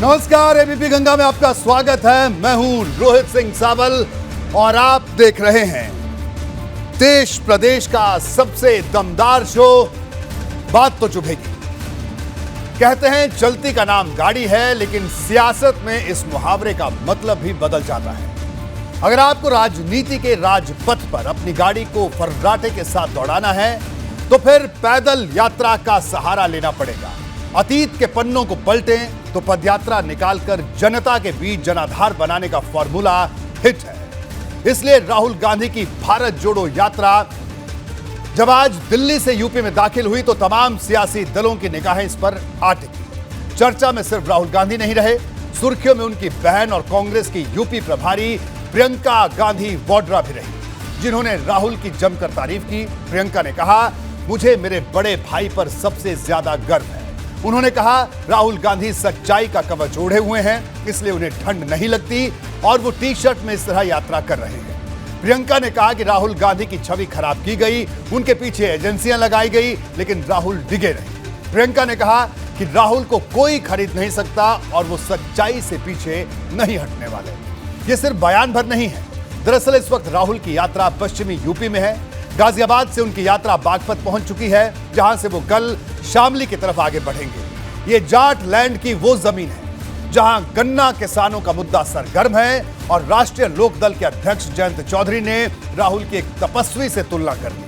नमस्कार, एबीपी गंगा में आपका स्वागत है। मैं हूं रोहित सिंह सावल और आप देख रहे हैं देश प्रदेश का सबसे दमदार शो बात तो चुभेगी। कहते हैं चलती का नाम गाड़ी है, लेकिन सियासत में इस मुहावरे का मतलब भी बदल जाता है। अगर आपको राजनीति के राजपथ पर अपनी गाड़ी को फर्राटे के साथ दौड़ाना है तो फिर पैदल यात्रा का सहारा लेना पड़ेगा। अतीत के पन्नों को पलटें तो पदयात्रा निकालकर जनता के बीच जनाधार बनाने का फॉर्मूला हिट है। इसलिए राहुल गांधी की भारत जोड़ो यात्रा जब आज दिल्ली से यूपी में दाखिल हुई तो तमाम सियासी दलों की निगाहें इस पर आ टिकी। चर्चा में सिर्फ राहुल गांधी नहीं रहे, सुर्खियों में उनकी बहन और कांग्रेस की यूपी प्रभारी प्रियंका गांधी वाड्रा भी रही, जिन्होंने राहुल की जमकर तारीफ की। प्रियंका ने कहा, मुझे मेरे बड़े भाई पर सबसे ज्यादा गर्व है। उन्होंने कहा, राहुल गांधी सच्चाई का कवच ओढ़े हुए हैं, इसलिए उन्हें ठंड नहीं लगती और वो टी शर्ट में इस तरह यात्रा कर रहे हैं। प्रियंका ने कहा कि राहुल गांधी की छवि खराब की गई, उनके पीछे एजेंसियां लगाई गई, लेकिन राहुल डिगे रहे। प्रियंका ने कहा कि राहुल को कोई खरीद नहीं सकता और वो सच्चाई से पीछे नहीं हटने वाले। ये सिर्फ बयान भर नहीं है। दरअसल इस वक्त राहुल की यात्रा पश्चिमी यूपी में है। गाजियाबाद से उनकी यात्रा बागपत पहुंच चुकी है, जहां से वो कल शामली की तरफ आगे बढ़ेंगे। ये जाट लैंड की वो जमीन है जहां गन्ना किसानों का मुद्दा सरगर्म है और राष्ट्रीय लोकदल के अध्यक्ष जयंत चौधरी ने राहुल की एक तपस्वी से तुलना कर दी,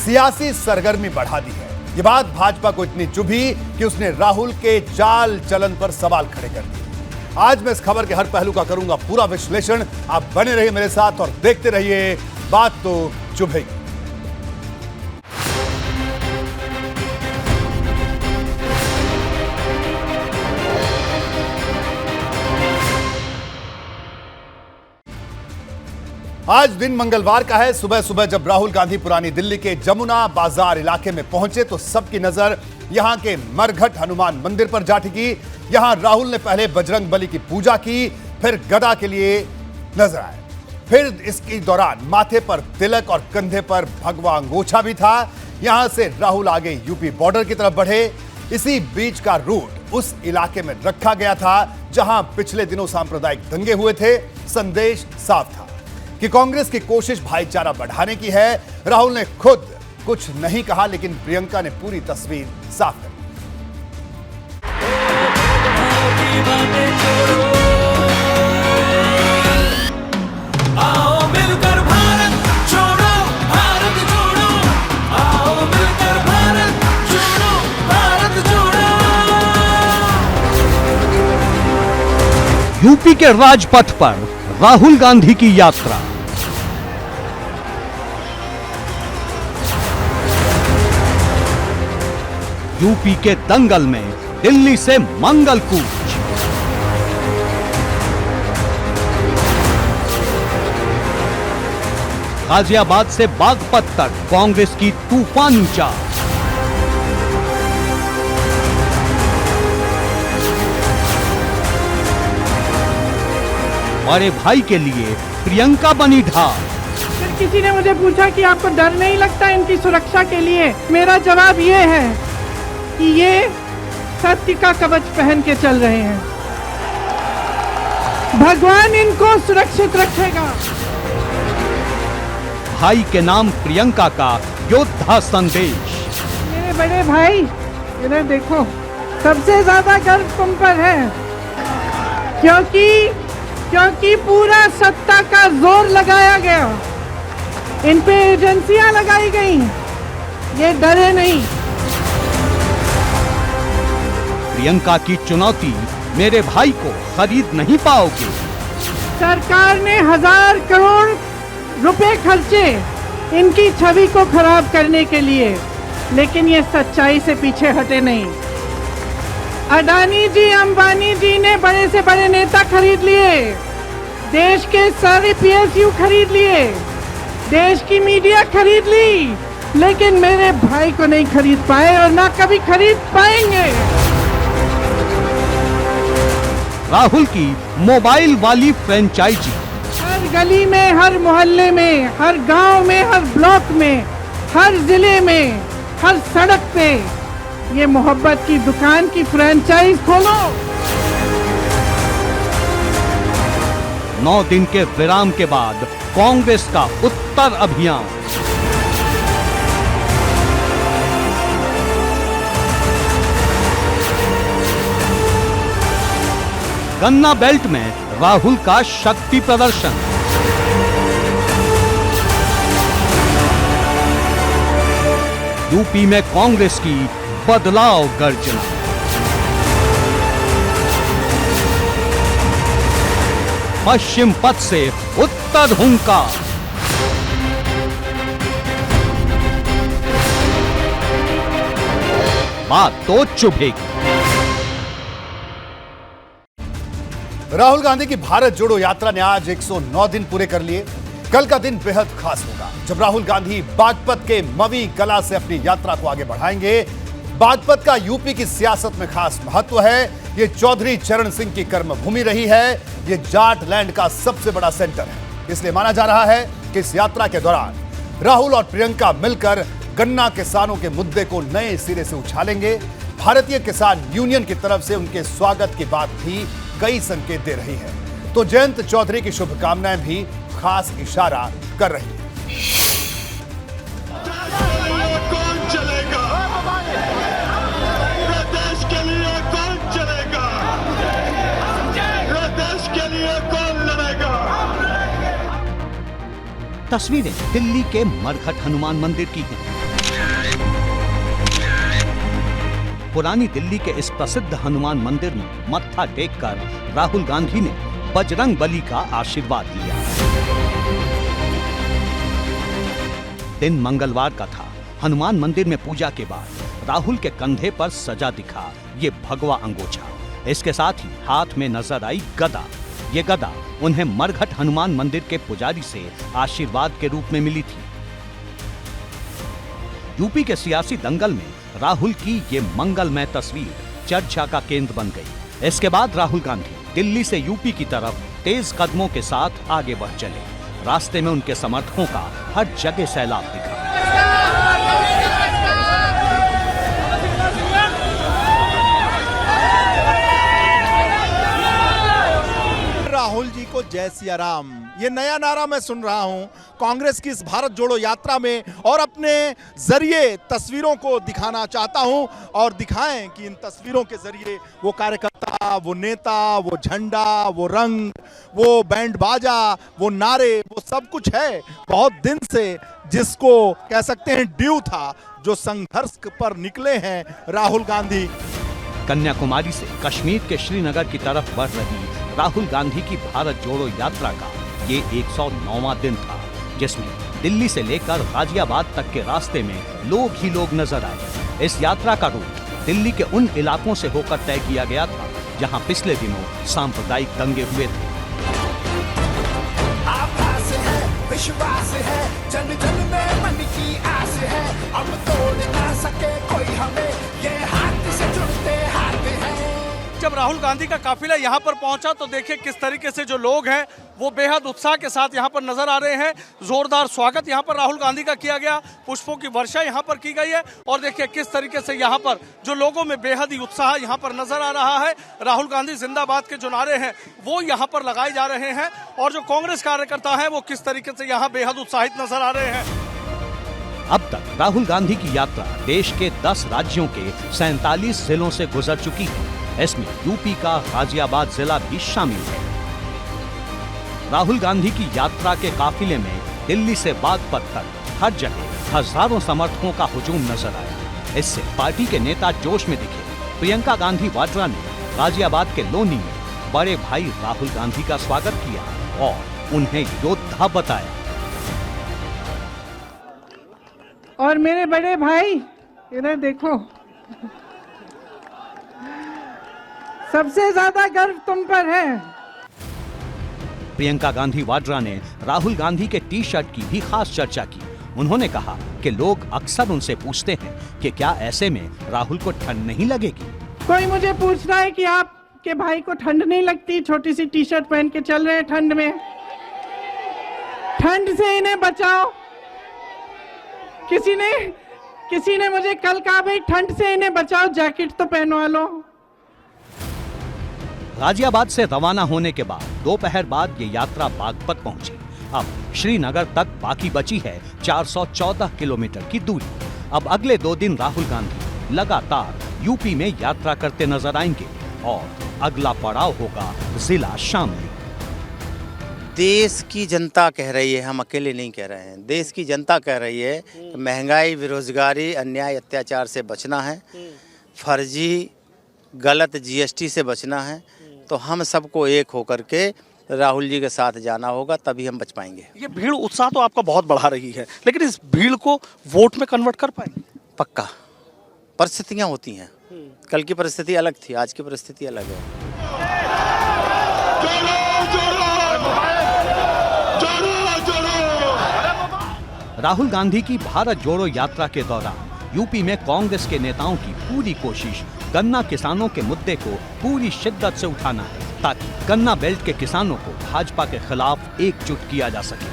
सियासी सरगर्मी बढ़ा दी है। ये बात भाजपा को इतनी चुभी कि उसने राहुल के चाल चलन पर सवाल खड़े कर दिए। आज मैं इस खबर के हर पहलू का करूंगा पूरा विश्लेषण। आप बने रहिए मेरे साथ और देखते रहिए बात तो चुभेगी। आज दिन मंगलवार का है। सुबह सुबह जब राहुल गांधी पुरानी दिल्ली के जमुना बाजार इलाके में पहुंचे तो सबकी नजर यहां के मरघट हनुमान मंदिर पर जा टिकी। यहां राहुल ने पहले बजरंग बली की पूजा की, फिर गदा के लिए नजर आए। फिर इसके दौरान माथे पर तिलक और कंधे पर भगवा अंगोछा भी था। यहां से राहुल आगे यूपी बॉर्डर की तरफ बढ़े। इसी बीच का रूट उस इलाके में रखा गया था जहां पिछले दिनों सांप्रदायिक दंगे हुए थे। संदेश साफ था कि कांग्रेस की कोशिश भाईचारा बढ़ाने की है। राहुल ने खुद कुछ नहीं कहा, लेकिन प्रियंका ने पूरी तस्वीर साफ कर दी। आओ मिलकर भारत छोड़ो, भारत जोड़ो, आओ मिलकर भारत छोड़ो, भारत जोड़ो। यूपी के राजपथ पर राहुल गांधी की यात्रा। यूपी के दंगल में दिल्ली से मंगल कूच। गाजियाबाद से बागपत तक कांग्रेस की तूफानी चाल। बड़े भाई के लिए प्रियंका बनी ढाल। फिर किसी ने मुझे पूछा कि आपको डर नहीं लगता इनकी सुरक्षा के लिए? मेरा जवाब ये है कि ये सत्य का कवच पहन के चल रहे हैं। भगवान इनको सुरक्षित रखेगा। भाई के नाम प्रियंका का योद्धा संदेश। मेरे बड़े भाई, इधर देखो, सबसे ज्यादा गर्व तुम पर है, क्योंकि पूरा सत्ता का जोर लगाया गया, इन पे एजेंसियां लगाई गई, ये डरे नहीं। प्रियंका की चुनौती, मेरे भाई को खरीद नहीं पाओगे। सरकार ने 1000 करोड़ रुपए खर्चे इनकी छवि को खराब करने के लिए, लेकिन ये सच्चाई से पीछे हटे नहीं। अडानी जी, अंबानी जी ने बड़े से बड़े नेता खरीद लिए, देश के सारे PSU खरीद लिए, देश की मीडिया खरीद ली, लेकिन मेरे भाई को नहीं खरीद पाए और ना कभी खरीद पाएंगे। राहुल की मोबाइल वाली फ्रेंचाइजी। हर गली में, हर मोहल्ले में, हर गांव में, हर ब्लॉक में, हर जिले में, हर सड़क पे ये मोहब्बत की दुकान की फ्रेंचाइज खोलो। 9 दिन के विराम के बाद कांग्रेस का उत्तर अभियान। गन्ना बेल्ट में राहुल का शक्ति प्रदर्शन। यूपी में कांग्रेस की बदलाव गर्जना। पश्चिम पथ से उत्तर हुंकार। बात तो चुभेगी। राहुल गांधी की भारत जोड़ो यात्रा ने आज 109 दिन पूरे कर लिए। कल का दिन बेहद खास होगा जब राहुल गांधी बागपत के मवी कला से अपनी यात्रा को आगे बढ़ाएंगे। बागपत का यूपी की सियासत में खास महत्व है। ये चौधरी चरण सिंह की कर्मभूमि रही है। ये जाट लैंड का सबसे बड़ा सेंटर है। इसलिए माना जा रहा है कि इस यात्रा के दौरान राहुल और प्रियंका मिलकर गन्ना किसानों के मुद्दे को नए सिरे से उछालेंगे। भारतीय किसान यूनियन की तरफ से उनके स्वागत की बात भी कई संकेत दे रही है, तो जयंत चौधरी की शुभकामनाएं भी खास इशारा कर रही है। कौन चलेगा? प्रदेश के लिए कौन चलेगा? प्रदेश के लिए कौन लड़ेगा? तस्वीरें दिल्ली के मरघट हनुमान मंदिर की हैं। पुरानी दिल्ली के इस प्रसिद्ध हनुमान मंदिर में मत्था टेककर राहुल गांधी ने बजरंग बली का आशीर्वाद लिया। दिन मंगलवार का था। हनुमान मंदिर में पूजा के बाद राहुल के कंधे पर सजा दिखा ये भगवा अंगोछा। इसके साथ ही हाथ में नजर आई गदा। ये गदा उन्हें मरघट हनुमान मंदिर के पुजारी से आशीर्वाद के रूप में मिली थी। यूपी के सियासी दंगल में राहुल की ये मंगलमय तस्वीर चर्चा का केंद्र बन गई। इसके बाद राहुल गांधी दिल्ली से यूपी की तरफ तेज कदमों के साथ आगे बढ़ चले। रास्ते में उनके समर्थकों का हर जगह सैलाब दिखा। राहुल जी को जय सिया राम, ये नया नारा मैं सुन रहा हूं कांग्रेस की इस भारत जोड़ो यात्रा में, और अपने जरिए तस्वीरों को दिखाना चाहता हूं और दिखाएं कि इन तस्वीरों के जरिए वो कार्यकर्ता, वो नेता, वो झंडा, वो रंग, वो बैंड बाजा, वो नारे, वो सब कुछ है बहुत दिन से जिसको कह सकते हैं ड्यू था, जो संघर्ष पर निकले हैं राहुल गांधी। कन्याकुमारी से कश्मीर के श्रीनगर की तरफ बढ़ रही राहुल गांधी की भारत जोड़ो यात्रा का ये 109वां दिन था, जिसमें दिल्ली से लेकर गाजियाबाद तक के रास्ते में लोग ही लोग नजर आए। इस यात्रा का रूट दिल्ली के उन इलाकों से होकर तय किया गया था जहां पिछले दिनों सांप्रदायिक दंगे हुए थे। आभास है, विश्वास है, जन जन में मन की आस है, अब तोड़ ना सके कोई हमें, ये हाथ से जुड़ते हाथ हैं। जब राहुल गांधी का काफिला यहाँ पर पहुंचा तो देखिए किस तरीके से जो लोग हैं वो बेहद उत्साह के साथ यहाँ पर नजर आ रहे हैं। जोरदार स्वागत यहाँ पर राहुल गांधी का किया गया, पुष्पों की वर्षा यहाँ पर की गई है, और देखिए किस तरीके से यहाँ पर जो लोगों में बेहद ही उत्साह यहाँ पर नजर आ रहा है। राहुल गांधी जिंदाबाद के जो नारे हैं वो यहाँ पर लगाए जा रहे हैं, और जो कांग्रेस कार्यकर्ता है वो किस तरीके से यहाँ बेहद उत्साहित नजर आ रहे हैं। अब तक राहुल गांधी की यात्रा देश के 10 राज्यों के 47 जिलों से गुजर चुकी है। इसमें यूपी का गाजियाबाद जिला भी शामिल है। राहुल गांधी की यात्रा के काफिले में दिल्ली से बागपत तक हर जगह हजारों समर्थकों का हुजूम नजर आया। इससे पार्टी के नेता जोश में दिखे। प्रियंका गांधी वाड्रा ने गाजियाबाद के लोनी में बड़े भाई राहुल गांधी का स्वागत किया और उन्हें योद्धा बताया। और मेरे बड़े भाई इधर देखो, सबसे ज्यादा गर्व तुम पर है। प्रियंका गांधी वाड्रा ने राहुल गांधी के टी शर्ट की भी खास चर्चा की। उन्होंने कहा कि लोग अक्सर उनसे पूछते हैं कि क्या ऐसे में राहुल को ठंड नहीं लगेगी। कोई मुझे पूछ रहा है कि आपके भाई को ठंड नहीं लगती, छोटी सी टी शर्ट पहन के चल रहे हैं ठंड में। ठंड से इन्हें बचाओ। किसी ने मुझे कल कहा भाई ठंड से इन्हें बचाओ, जैकेट तो पहनवा लो। गाजियाबाद से रवाना होने के बाद दोपहर बाद ये यात्रा बागपत पहुंची। अब श्रीनगर तक बाकी बची है 414 किलोमीटर की दूरी। अब अगले 2 दिन राहुल गांधी लगातार यूपी में यात्रा करते नजर आएंगे और अगला पड़ाव होगा जिला शामली। देश की जनता कह रही है, हम अकेले नहीं कह रहे हैं, देश की जनता कह रही है कि महंगाई, बेरोजगारी, अन्याय, अत्याचार से बचना है, फर्जी गलत जीएसटी से बचना है। तो हम सबको एक होकर के राहुल जी के साथ जाना होगा, तभी हम बच पाएंगे। ये भीड़ उत्साह तो आपका बहुत बढ़ा रही है, लेकिन इस भीड़ को वोट में कन्वर्ट कर पाएंगे? पक्का। परिस्थितियां होती हैं, कल की परिस्थिति अलग थी, आज की परिस्थिति अलग है। राहुल गांधी की भारत जोड़ो यात्रा के दौरान यूपी में कांग्रेस के नेताओं की पूरी कोशिश गन्ना किसानों के मुद्दे को पूरी शिद्दत से उठाना है, ताकि गन्ना बेल्ट के किसानों को भाजपा के खिलाफ एकजुट किया जा सके।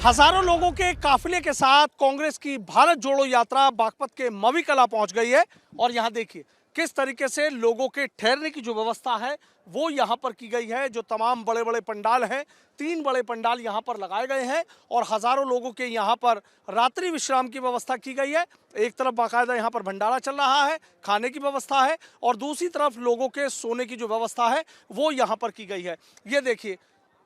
हजारों लोगों के काफिले के साथ कांग्रेस की भारत जोड़ो यात्रा बागपत के मवी कला पहुंच गई है और यहाँ देखिए किस तरीके से लोगों के ठहरने की जो व्यवस्था है वो यहाँ पर की गई है। जो तमाम बड़े बड़े पंडाल हैं, 3 बड़े पंडाल यहाँ पर लगाए गए हैं और हजारों लोगों के यहाँ पर रात्रि विश्राम की व्यवस्था की गई है। एक तरफ बाकायदा यहाँ पर भंडारा चल रहा है, खाने की व्यवस्था है और दूसरी तरफ लोगों के सोने की जो व्यवस्था है वो यहाँ पर की गई है। ये देखिए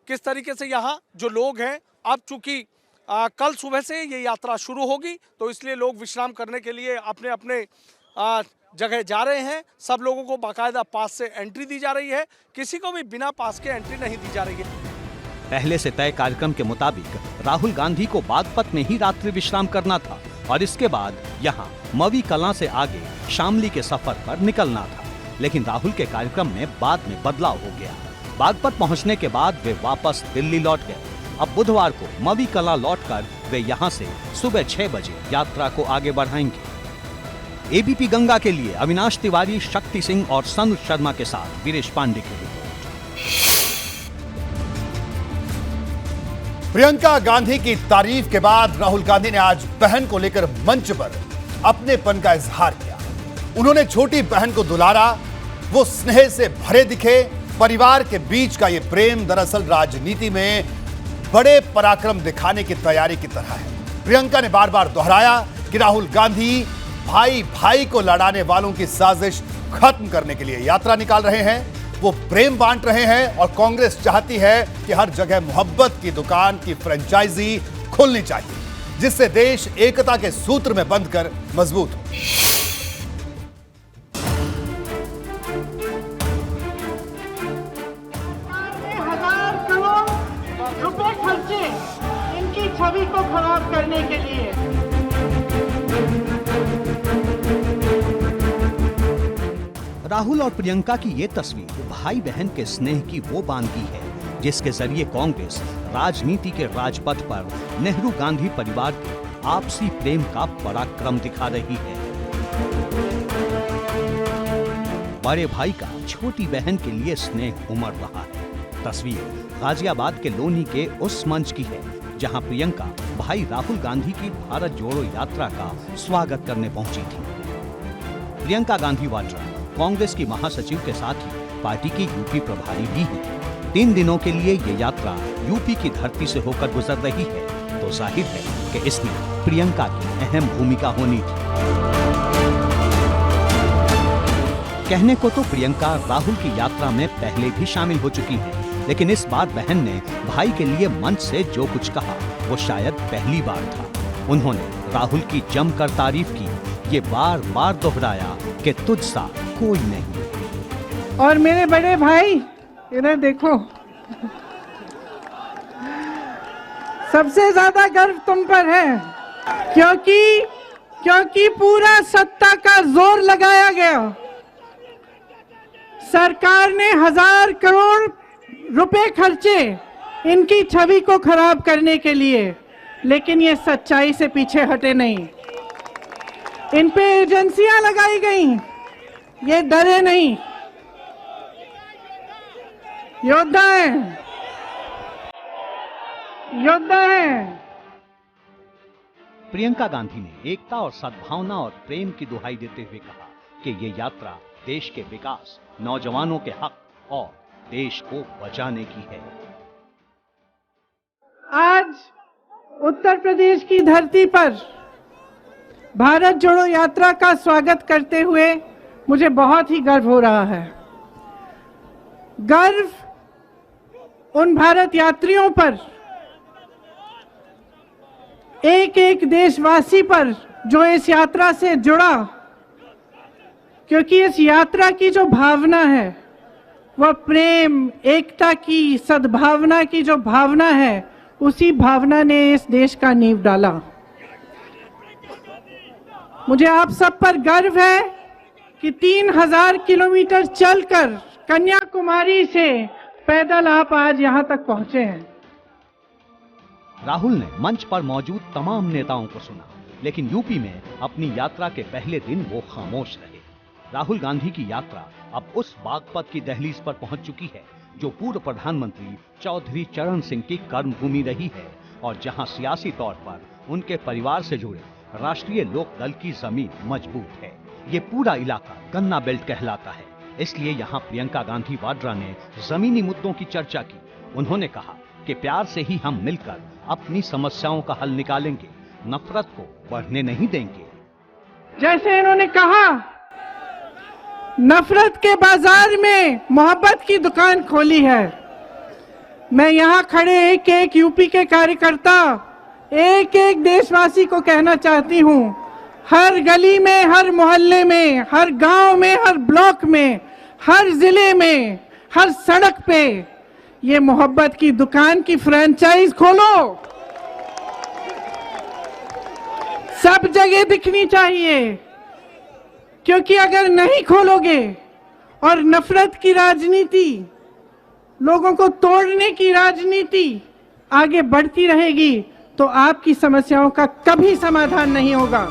किस तरीके से यहाँ जो लोग हैं, अब चूंकि कल सुबह से ये यात्रा शुरू होगी तो इसलिए लोग विश्राम करने के लिए अपने अपने जगह जा रहे हैं। सब लोगों को बाकायदा पास से एंट्री दी जा रही है, किसी को भी बिना पास के एंट्री नहीं दी जा रही है। पहले से तय कार्यक्रम के मुताबिक राहुल गांधी को बागपत में ही रात्रि विश्राम करना था और इसके बाद यहाँ मवी कलां से आगे शामली के सफर पर निकलना था, लेकिन राहुल के कार्यक्रम में बाद में बदलाव हो गया। बागपत पहुँचने के बाद वे वापस दिल्ली लौट गए। अब बुधवार को मवी कलां लौटकर वे यहाँ से सुबह 6 बजे यात्रा को आगे बढ़ाएंगे। एबीपी गंगा के लिए अविनाश तिवारी, शक्ति सिंह और सनु शर्मा के साथ वीरेश पांडे की रिपोर्ट। प्रियंका गांधी की तारीफ के बाद राहुल गांधी ने आज बहन को लेकर मंच पर अपनेपन का इजहार किया। उन्होंने छोटी बहन को दुलारा, वो स्नेह से भरे दिखे। परिवार के बीच का ये प्रेम दरअसल राजनीति में बड़े पराक्रम दिखाने की तैयारी की तरह है। प्रियंका ने बार बार दोहराया कि राहुल गांधी भाई भाई को लड़ाने वालों की साजिश खत्म करने के लिए यात्रा निकाल रहे हैं। वो प्रेम बांट रहे हैं और कांग्रेस चाहती है कि हर जगह मोहब्बत की दुकान की फ्रेंचाइजी खुलनी चाहिए, जिससे देश एकता के सूत्र में बंधकर मजबूत हो। 1000 करोड़ रुपए खर्चे इनकी छवि को खराब करने के लिए। राहुल और प्रियंका की ये तस्वीर भाई बहन के स्नेह की वो बानगी है जिसके जरिए कांग्रेस राजनीति के राजपथ पर नेहरू गांधी परिवार के आपसी प्रेम का पराक्रम दिखा रही है। बड़े भाई का छोटी बहन के लिए स्नेह उमड़ रहा है। तस्वीर गाजियाबाद के लोनी के उस मंच की है जहां प्रियंका भाई राहुल गांधी की भारत जोड़ो यात्रा का स्वागत करने पहुंची थी। प्रियंका गांधी वाड्रा कांग्रेस की महासचिव के साथ ही पार्टी की यूपी प्रभारी भी हैं। 3 दिनों के लिए ये यात्रा यूपी की धरती से होकर गुजर रही है, तो जाहिर है कि इसमें प्रियंका की अहम भूमिका होनी थी। कहने को तो प्रियंका राहुल की यात्रा में पहले भी शामिल हो चुकी है, लेकिन इस बार बहन ने भाई के लिए मंच से जो कुछ कहा वो शायद पहली बार था। उन्होंने राहुल की जमकर तारीफ की, ये बार बार दोहराया कि तुझ सा कोई नहीं। और मेरे बड़े भाई इधर देखो, सबसे ज्यादा गर्व तुम पर है, क्योंकि पूरा सत्ता का जोर लगाया गया। सरकार ने 1000 करोड़ रुपए खर्चे इनकी छवि को खराब करने के लिए, लेकिन ये सच्चाई से पीछे हटे नहीं। इन पे एजेंसियां लगाई गई, ये डरे नहीं, योद्धा हैं, योद्धा हैं। प्रियंका गांधी ने एकता और सद्भावना और प्रेम की दुहाई देते हुए कहा कि ये यात्रा देश के विकास, नौजवानों के हक और देश को बचाने की है। आज उत्तर प्रदेश की धरती पर भारत जोड़ो यात्रा का स्वागत करते हुए मुझे बहुत ही गर्व हो रहा है। गर्व उन भारत यात्रियों पर, एक एक देशवासी पर जो इस यात्रा से जुड़ा, क्योंकि इस यात्रा की जो भावना है वह प्रेम, एकता की, सद्भावना की जो भावना है, उसी भावना ने इस देश का नींव डाला। मुझे आप सब पर गर्व है कि 3000 किलोमीटर चलकर कन्याकुमारी से पैदल आप आज यहां तक पहुंचे हैं। राहुल ने मंच पर मौजूद तमाम नेताओं को सुना, लेकिन यूपी में अपनी यात्रा के पहले दिन वो खामोश रहे। राहुल गांधी की यात्रा अब उस बागपत की दहलीज पर पहुंच चुकी है जो पूर्व प्रधानमंत्री चौधरी चरण सिंह की कर्मभूमि रही है और जहां सियासी तौर पर उनके परिवार से जुड़े राष्ट्रीय लोक दल की जमीन मजबूत है। ये पूरा इलाका गन्ना बेल्ट कहलाता है, इसलिए यहाँ प्रियंका गांधी वाड्रा ने जमीनी मुद्दों की चर्चा की। उन्होंने कहा कि प्यार से ही हम मिलकर अपनी समस्याओं का हल निकालेंगे, नफरत को बढ़ने नहीं देंगे। जैसे इन्होंने कहा, नफरत के बाजार में मोहब्बत की दुकान खोली है। मैं यहाँ खड़े एक एक यूपी के कार्यकर्ता, एक एक देशवासी को कहना चाहती हूँ, हर गली में, हर मोहल्ले में, हर गांव में, हर ब्लॉक में, हर जिले में, हर सड़क पे ये मोहब्बत की दुकान की फ्रेंचाइज खोलो। सब जगह दिखनी चाहिए, क्योंकि अगर नहीं खोलोगे और नफरत की राजनीति, लोगों को तोड़ने की राजनीति आगे बढ़ती रहेगी तो आपकी समस्याओं का कभी समाधान नहीं होगा।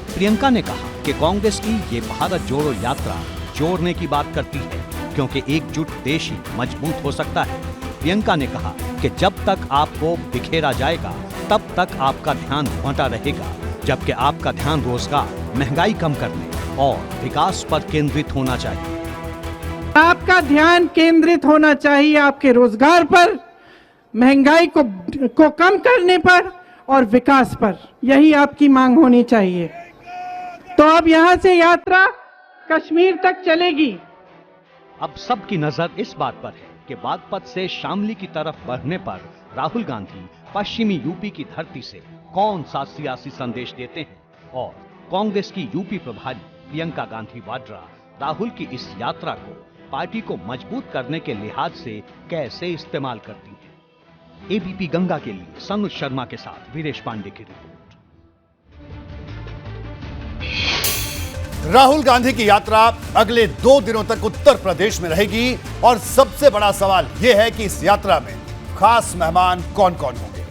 प्रियंका ने कहा कि कांग्रेस की ये भारत जोड़ो यात्रा जोड़ने की बात करती है, क्योंकि एकजुट देश ही मजबूत हो सकता है। प्रियंका ने कहा कि जब तक आपको बिखेरा जाएगा तब तक आपका ध्यान बंटा रहेगा, जबकि आपका ध्यान रोजगार, महंगाई कम करने और विकास पर केंद्रित होना चाहिए। आपका ध्यान केंद्रित होना चाहिए आपके रोजगार पर, महंगाई को कम करने पर और विकास पर। यही आपकी मांग होनी चाहिए। तो अब यहाँ से यात्रा कश्मीर तक चलेगी। अब सबकी नजर इस बात पर है कि बागपत से शामली की तरफ बढ़ने पर राहुल गांधी पश्चिमी यूपी की धरती से कौन सा सियासी संदेश देते हैं और कांग्रेस की यूपी प्रभारी प्रियंका गांधी वाड्रा राहुल की इस यात्रा को पार्टी को मजबूत करने के लिहाज से कैसे इस्तेमाल करती है। एबीपी गंगा के लिए सनुज शर्मा के साथ वीरेश पांडे की रिपोर्ट। राहुल गांधी की यात्रा अगले 2 दिनों तक उत्तर प्रदेश में रहेगी और सबसे बड़ा सवाल यह है कि इस यात्रा में खास मेहमान कौन कौन होंगे,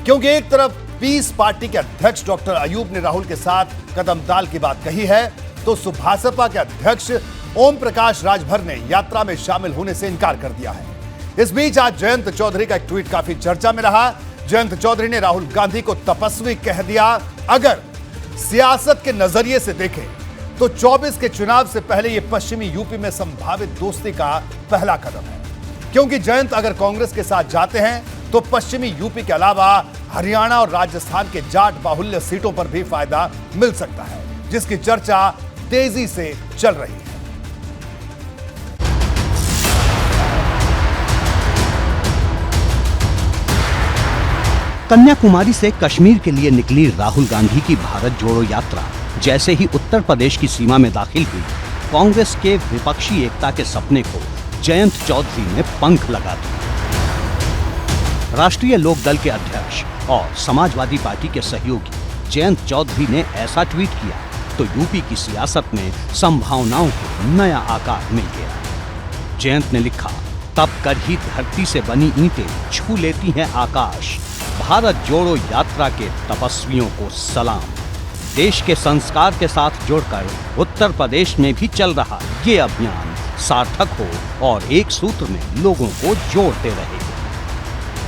क्योंकि एक तरफ पीस पार्टी के अध्यक्ष डॉक्टर अयूब ने राहुल के साथ कदमताल की बात कही है, तो सुभासपा के अध्यक्ष ओम प्रकाश राजभर ने यात्रा में शामिल होने से इनकार कर दिया है। इस बीच आज जयंत चौधरी का एक ट्वीट काफी चर्चा में रहा। जयंत चौधरी ने राहुल गांधी को तपस्वी कह दिया। अगर सियासत के नजरिए से देखें तो 24 के चुनाव से पहले यह पश्चिमी यूपी में संभावित दोस्ती का पहला कदम है, क्योंकि जयंत अगर कांग्रेस के साथ जाते हैं तो पश्चिमी यूपी के अलावा हरियाणा और राजस्थान के जाट बाहुल्य सीटों पर भी फायदा मिल सकता है, जिसकी चर्चा तेजी से चल रही है। कन्याकुमारी से कश्मीर के लिए निकली राहुल गांधी की भारत जोड़ो यात्रा जैसे ही उत्तर प्रदेश की सीमा में दाखिल हुई, कांग्रेस के विपक्षी एकता के सपने को जयंत चौधरी ने पंख लगा दिए। राष्ट्रीय लोक दल के अध्यक्ष और समाजवादी पार्टी के सहयोगी जयंत चौधरी ने ऐसा ट्वीट किया तो यूपी की सियासत में संभावनाओं को नया आकार मिल गया। जयंत ने लिखा, तब कर ही धरती से बनी ईंटें छू लेती हैं आकाश, भारत जोड़ो यात्रा के तपस्वियों को सलाम। देश के संस्कार के साथ जुड़कर उत्तर प्रदेश में भी चल रहा ये अभियान सार्थक हो और एक सूत्र में लोगों को जोड़ते रहे।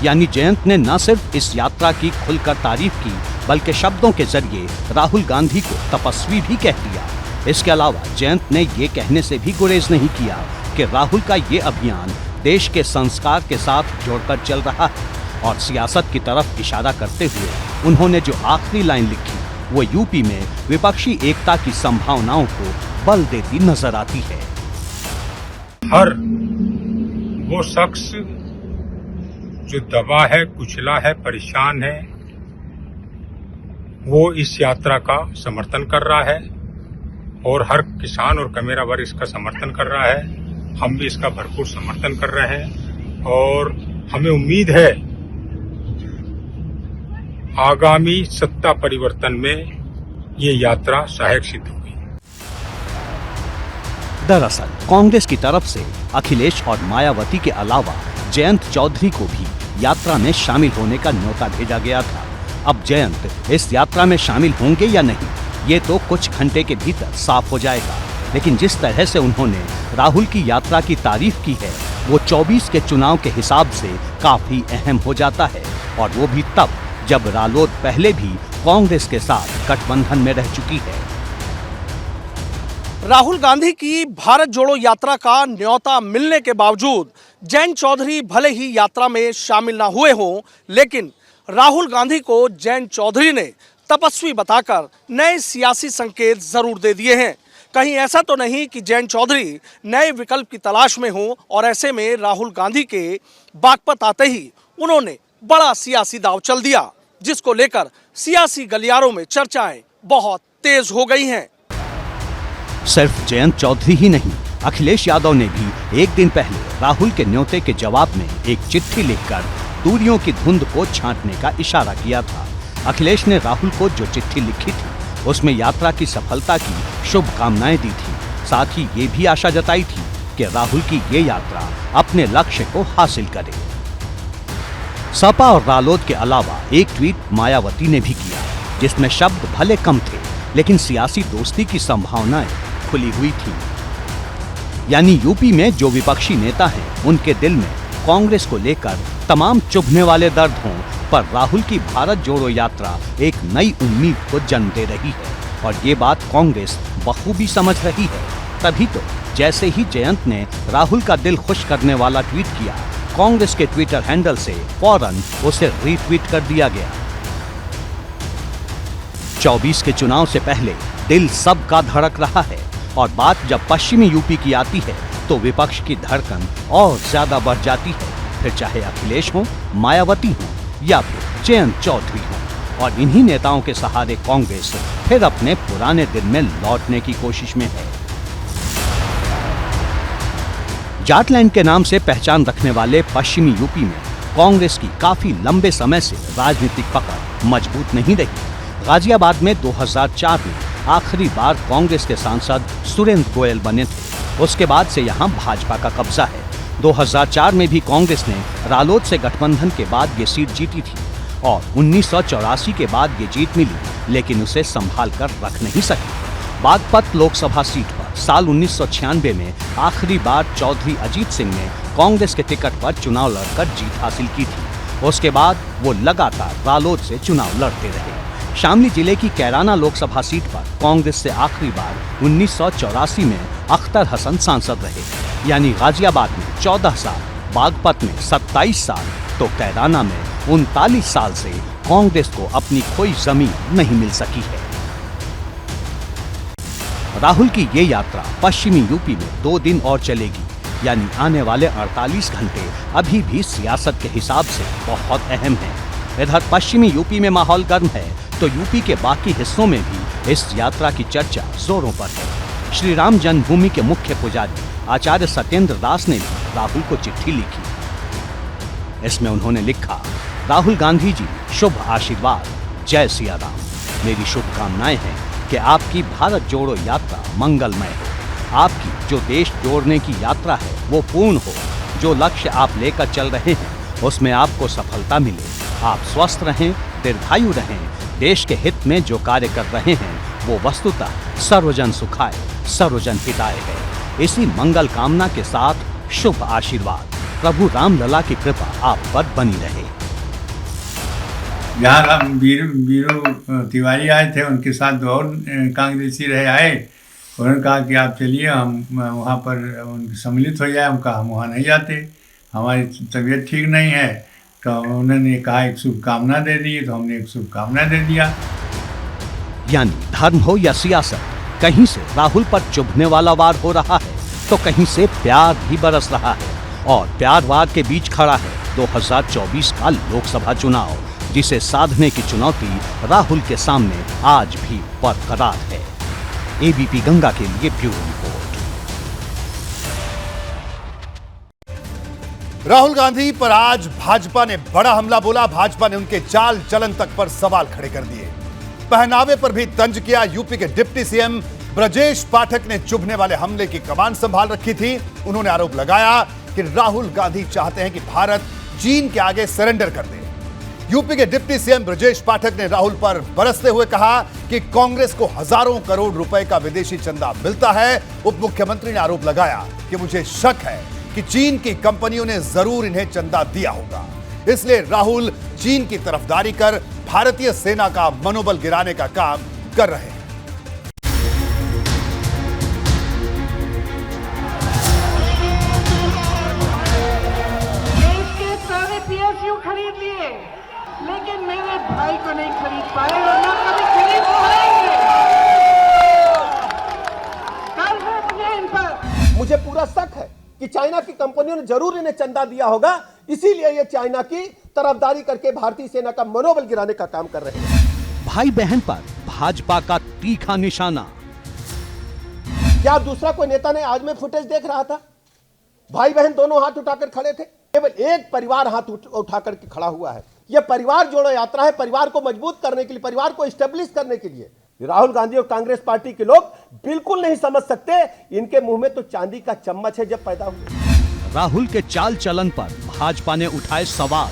यानी जयंत ने न सिर्फ इस यात्रा की खुलकर तारीफ की, बल्कि शब्दों के जरिए राहुल गांधी को तपस्वी भी कह दिया। इसके अलावा जयंत ने ये कहने से भी गुरेज नहीं किया कि राहुल का ये अभियान देश के संस्कार के साथ जोड़कर चल रहा है और सियासत की तरफ इशारा करते हुए उन्होंने जो आखिरी लाइन लिखी वो यूपी में विपक्षी एकता की संभावनाओं को बल देती नजर आती है। हर वो शख्स जो दबा है, कुचला है, परेशान है, वो इस यात्रा का समर्थन कर रहा है और हर किसान और कमेरा वर्ग इसका समर्थन कर रहा है। हम भी इसका भरपूर समर्थन कर रहे हैं और हमें उम्मीद है आगामी सत्ता परिवर्तन में ये यात्रा सहायक सिद्ध होगी। दरअसल कांग्रेस की तरफ से अखिलेश और मायावती के अलावा जयंत चौधरी को भी यात्रा में शामिल होने का न्योता भेजा गया था। अब जयंत इस यात्रा में शामिल होंगे या नहीं, ये तो कुछ घंटे के भीतर साफ हो जाएगा। लेकिन जिस तरह से उन्होंने राहुल की यात्रा की तारीफ की है वो 24 के चुनाव के हिसाब से काफी अहम हो जाता है, और वो भी तब जब रालोद पहले भी कांग्रेस के साथ गठबंधन में रह चुकी है। राहुल गांधी की भारत जोड़ो यात्रा का न्योता मिलने के बावजूद जयंत चौधरी भले ही यात्रा में शामिल ना हुए हों, लेकिन राहुल गांधी को जयंत चौधरी ने तपस्वी बताकर नए सियासी संकेत जरूर दे दिए हैं। कहीं ऐसा तो नहीं कि जयंत चौधरी नए विकल्प की तलाश में हो और ऐसे में राहुल गांधी के बागपत आते ही उन्होंने बड़ा सियासी दांव चल दिया, जिसको लेकर सियासी गलियारों में चर्चाएं बहुत तेज हो गई हैं। सिर्फ जयंत चौधरी ही नहीं, अखिलेश यादव ने भी एक दिन पहले राहुल के न्योते के जवाब में एक चिट्ठी लिखकर दूरियों की धुंध को छांटने का इशारा किया था। अखिलेश ने राहुल को जो चिट्ठी लिखी थी उसमें यात्रा की सफलता की शुभकामनाएं दी थी, साथ ही ये भी आशा जताई थी कि राहुल की ये यात्रा अपने लक्ष्य को हासिल करे। सपा और रालोद के अलावा एक ट्वीट मायावती ने भी किया, जिसमें शब्द भले कम थे लेकिन सियासी दोस्ती की संभावनाएं खुली हुई थी। यानी यूपी में जो विपक्षी नेता हैं उनके दिल में कांग्रेस को लेकर तमाम चुभने वाले दर्द हों, पर राहुल की भारत जोड़ो यात्रा एक नई उम्मीद को जन्म दे रही है और ये बात कांग्रेस बखूबी समझ रही है। तभी तो जैसे ही जयंत ने राहुल का दिल खुश करने वाला ट्वीट किया, कांग्रेस के ट्विटर हैंडल से फौरन उसे रीट्वीट कर दिया गया। 24 के चुनाव से पहले दिल सबका धड़क रहा है और बात जब पश्चिमी यूपी की आती है तो विपक्ष की धड़कन और ज्यादा बढ़ जाती है, फिर चाहे अखिलेश हो, मायावती हो या फिर जयंत चौधरी हो। और इन्हीं नेताओं के सहारे कांग्रेस फिर अपने पुराने दिन में लौटने की कोशिश में है। जाटलैंड के नाम से पहचान रखने वाले पश्चिमी यूपी में कांग्रेस की काफी लंबे समय से राजनीतिक पकड़ मजबूत नहीं रही। गाजियाबाद में 2004 में आखिरी बार कांग्रेस के सांसद सुरेंद्र गोयल बने थे। उसके बाद से यहां भाजपा का कब्जा है। 2004 में भी कांग्रेस ने रालोद से गठबंधन के बाद ये सीट जीती थी और 1984 के बाद ये जीत मिली, लेकिन उसे संभाल कर रख नहीं सकी। बागपत लोकसभा सीट पर साल 1996 में आखिरी बार चौधरी अजीत सिंह ने कांग्रेस के टिकट पर चुनाव लड़कर जीत हासिल की थी। उसके बाद वो लगातार रालोद से चुनाव लड़ते रहे। शामली जिले की कैराना लोकसभा सीट पर कांग्रेस से आखिरी बार 1984 में अख्तर हसन सांसद रहे। यानी गाजियाबाद में 14 साल, बागपत में 27 साल, तो कैराना में 39 साल से कांग्रेस को अपनी कोई जमीन नहीं मिल सकी है। राहुल की ये यात्रा पश्चिमी यूपी में 2 दिन और चलेगी, यानी आने वाले 48 घंटे अभी भी सियासत के हिसाब से बहुत अहम है। इधर पश्चिमी यूपी में माहौल गर्म है तो यूपी के बाकी हिस्सों में भी इस यात्रा की चर्चा जोरों पर है। श्री राम जन्मभूमि के मुख्य पुजारी आचार्य सत्येंद्र दास ने भी राहुल को चिट्ठी लिखी। इसमें उन्होंने लिखा, राहुल गांधी जी, शुभ आशीर्वाद, जय सिया राम। मेरी शुभकामनाएं हैं कि आपकी भारत जोड़ो यात्रा मंगलमय हो। आपकी जो देश जोड़ने की यात्रा है वो पूर्ण हो। जो लक्ष्य आप लेकर चल रहे हैं उसमें आपको सफलता मिले। आप स्वस्थ रहें, दीर्घायु रहें। देश के हित में जो कार्य कर रहे हैं वो वस्तुतः सर्वजन सुखाय, सर्वजन हिताय है। इसी मंगल कामना के साथ शुभ आशीर्वाद। प्रभु राम लला की कृपा आप पर बनी रहे। यहाँ वीरू तिवारी आए थे, उनके साथ 2 और कांग्रेसी रहे आए, उन्होंने कहा कि आप चलिए, हम वहाँ पर उनकी सम्मिलित हो जाए। हम कहा हम वहाँ नहीं जाते, हमारी तबीयत ठीक नहीं है। तो उन्होंने कहा एक शुभकामना दे दी, तो हमने एक शुभकामना दे दिया। यानी धर्म हो या सियासत, कहीं से राहुल पर चुभने वाला वार हो रहा है तो कहीं से प्यार भी बरस रहा है। और प्यार वार के बीच खड़ा है 2024 का लोकसभा चुनाव, जिसे साधने की चुनौती राहुल के सामने आज भी बरकरार है। एबीपी गंगा के लिए ब्यूरो रिपोर्ट। राहुल गांधी पर आज भाजपा ने बड़ा हमला बोला। भाजपा ने उनके चाल चलन तक पर सवाल खड़े कर दिए। पहनावे पर भी तंज किया। यूपी के डिप्टी सीएम ब्रजेश पाठक ने चुभने वाले हमले की कमान संभाल रखी थी। उन्होंने आरोप लगाया कि राहुल गांधी चाहते हैं कि भारत चीन के आगे सरेंडर कर दे। यूपी के डिप्टी सीएम ब्रजेश पाठक ने राहुल पर बरसते हुए कहा कि कांग्रेस को हजारों करोड़ रुपए का विदेशी चंदा मिलता है। उप मुख्यमंत्री ने आरोप लगाया कि मुझे शक है कि चीन की कंपनियों ने जरूर इन्हें चंदा दिया होगा, इसलिए राहुल चीन की तरफदारी कर भारतीय सेना का मनोबल गिराने का काम कर रहे हैं। देश के सारे पीएसयू खरीद लिए, लेकिन मेरे भाई को नहीं खरीद पाए और ना कभी खरीद पाएंगे। कल है मुझे इन पर। मुझे पूरा शक है कि चाइना की कंपनियों ने जरूर इन्हें चंदा दिया होगा, इसीलिए ये चाइना की तरफदारी करके भारतीय सेना का मनोबल गिराने का काम कर रहे हैं। भाई बहन पर भाजपा का तीखा निशाना। क्या दूसरा कोई नेता ने आज में फुटेज देख रहा था? भाई बहन दोनों हाथ उठाकर खड़े थे, केवल एक परिवार हाथ उठाकर के खड़ा हुआ है। यह परिवार जोड़ो यात्रा है, परिवार को मजबूत करने के लिए, परिवार को स्टेब्लिश करने के लिए। राहुल गांधी और कांग्रेस पार्टी के लोग बिल्कुल नहीं समझ सकते, इनके मुंह में तो चांदी का चम्मच है जब पैदा हुए। राहुल के चाल चलन पर भाजपा ने उठाए सवाल।